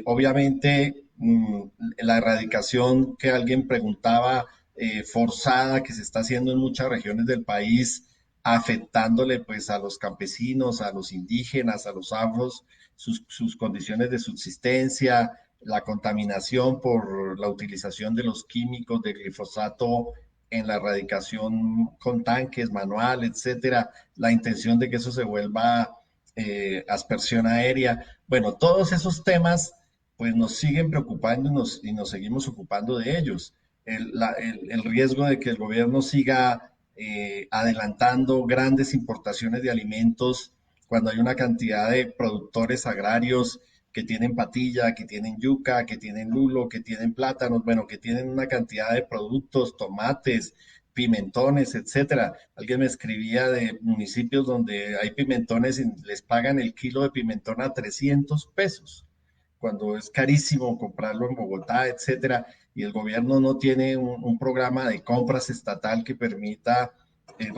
F: Obviamente, la erradicación que alguien preguntaba, forzada, que se está haciendo en muchas regiones del país, afectándole pues a los campesinos, a los indígenas, a los afros, sus condiciones de subsistencia, la contaminación por la utilización de los químicos de glifosato en la erradicación con tanques, manual, etcétera, la intención de que eso se vuelva aspersión aérea. Bueno, todos esos temas pues nos siguen preocupando y nos seguimos ocupando de ellos. El riesgo de que el gobierno siga adelantando grandes importaciones de alimentos cuando hay una cantidad de productores agrarios que tienen patilla, que tienen yuca, que tienen lulo, que tienen plátanos, bueno, que tienen una cantidad de productos, tomates, pimentones, etcétera. Alguien me escribía de municipios donde hay pimentones y les pagan el kilo de pimentón a 300 pesos, cuando es carísimo comprarlo en Bogotá, etcétera, y el gobierno no tiene un programa de compras estatal que permita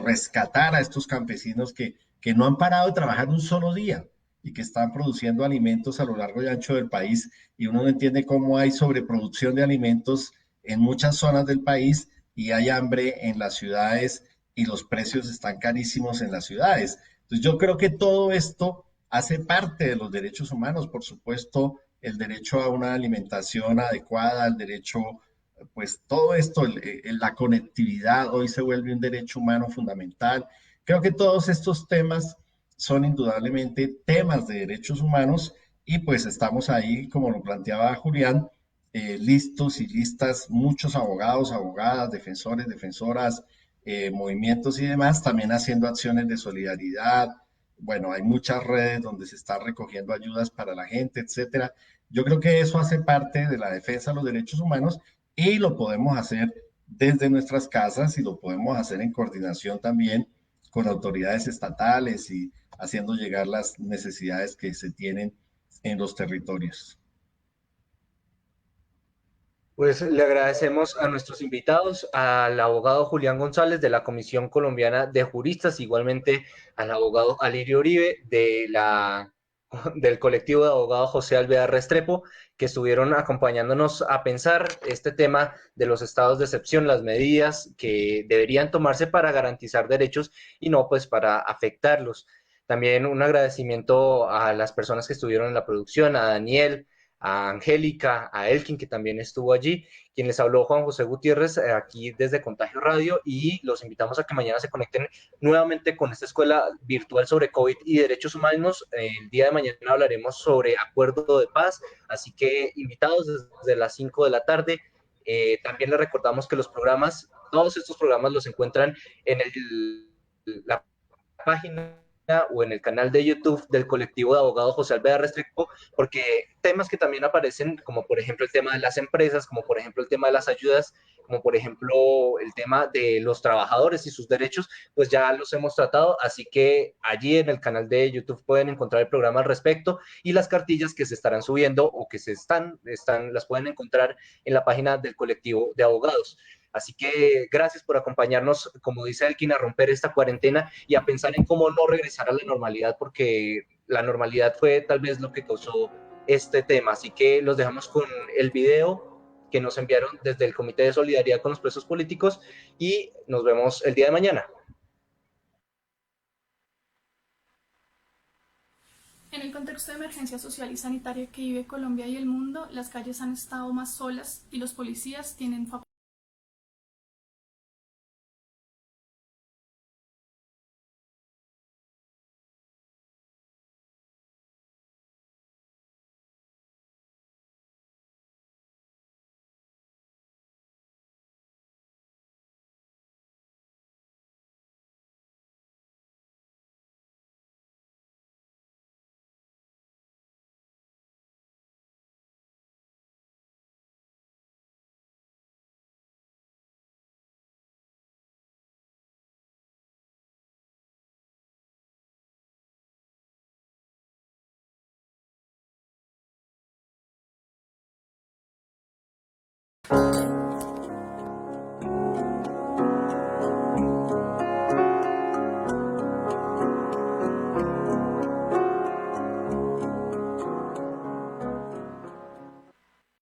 F: rescatar a estos campesinos que no han parado de trabajar un solo día y que están produciendo alimentos a lo largo y ancho del país, y uno no entiende cómo hay sobreproducción de alimentos en muchas zonas del país y hay hambre en las ciudades y los precios están carísimos en las ciudades. Entonces yo creo que todo esto hace parte de los derechos humanos, por supuesto, el derecho a una alimentación adecuada, el derecho, pues todo esto, la conectividad hoy se vuelve un derecho humano fundamental. Creo que todos estos temas son indudablemente temas de derechos humanos y pues estamos ahí, como lo planteaba Julián, listos y listas, muchos abogados, abogadas, defensores, defensoras, movimientos y demás, también haciendo acciones de solidaridad. Bueno, hay muchas redes donde se está recogiendo ayudas para la gente, etcétera. Yo creo que eso hace parte de la defensa de los derechos humanos y lo podemos hacer desde nuestras casas y lo podemos hacer en coordinación también con autoridades estatales y haciendo llegar las necesidades que se tienen en los territorios.
C: Pues le agradecemos a nuestros invitados, al abogado Julián González de la Comisión Colombiana de Juristas, igualmente al abogado Alirio Uribe del colectivo de abogados José Alvear Restrepo, que estuvieron acompañándonos a pensar este tema de los estados de excepción, las medidas que deberían tomarse para garantizar derechos y no pues para afectarlos. También un agradecimiento a las personas que estuvieron en la producción, a Daniel, a Angélica, a Elkin, que también estuvo allí, quien les habló Juan José Gutiérrez, aquí desde Contagio Radio, y los invitamos a que mañana se conecten nuevamente con esta escuela virtual sobre COVID y derechos humanos. El día de mañana hablaremos sobre acuerdo de paz, así que invitados desde las 5 de la tarde. También les recordamos que todos estos programas los encuentran en la página o en el canal de YouTube del colectivo de abogados José Alvear Restrepo, porque temas que también aparecen, como por ejemplo el tema de las empresas, como por ejemplo el tema de las ayudas, como por ejemplo el tema de los trabajadores y sus derechos, pues ya los hemos tratado, así que allí en el canal de YouTube pueden encontrar el programa al respecto y las cartillas que se estarán subiendo o que las pueden encontrar en la página del colectivo de abogados. Así que gracias por acompañarnos, como dice Elkin, a romper esta cuarentena y a pensar en cómo no regresar a la normalidad, porque la normalidad fue tal vez lo que causó este tema. Así que los dejamos con el video que nos enviaron desde el Comité de Solidaridad con los Presos Políticos y nos vemos el día de mañana.
L: En el contexto de emergencia social y sanitaria que vive Colombia y el mundo, las calles han estado más solas y los policías tienen
A: Con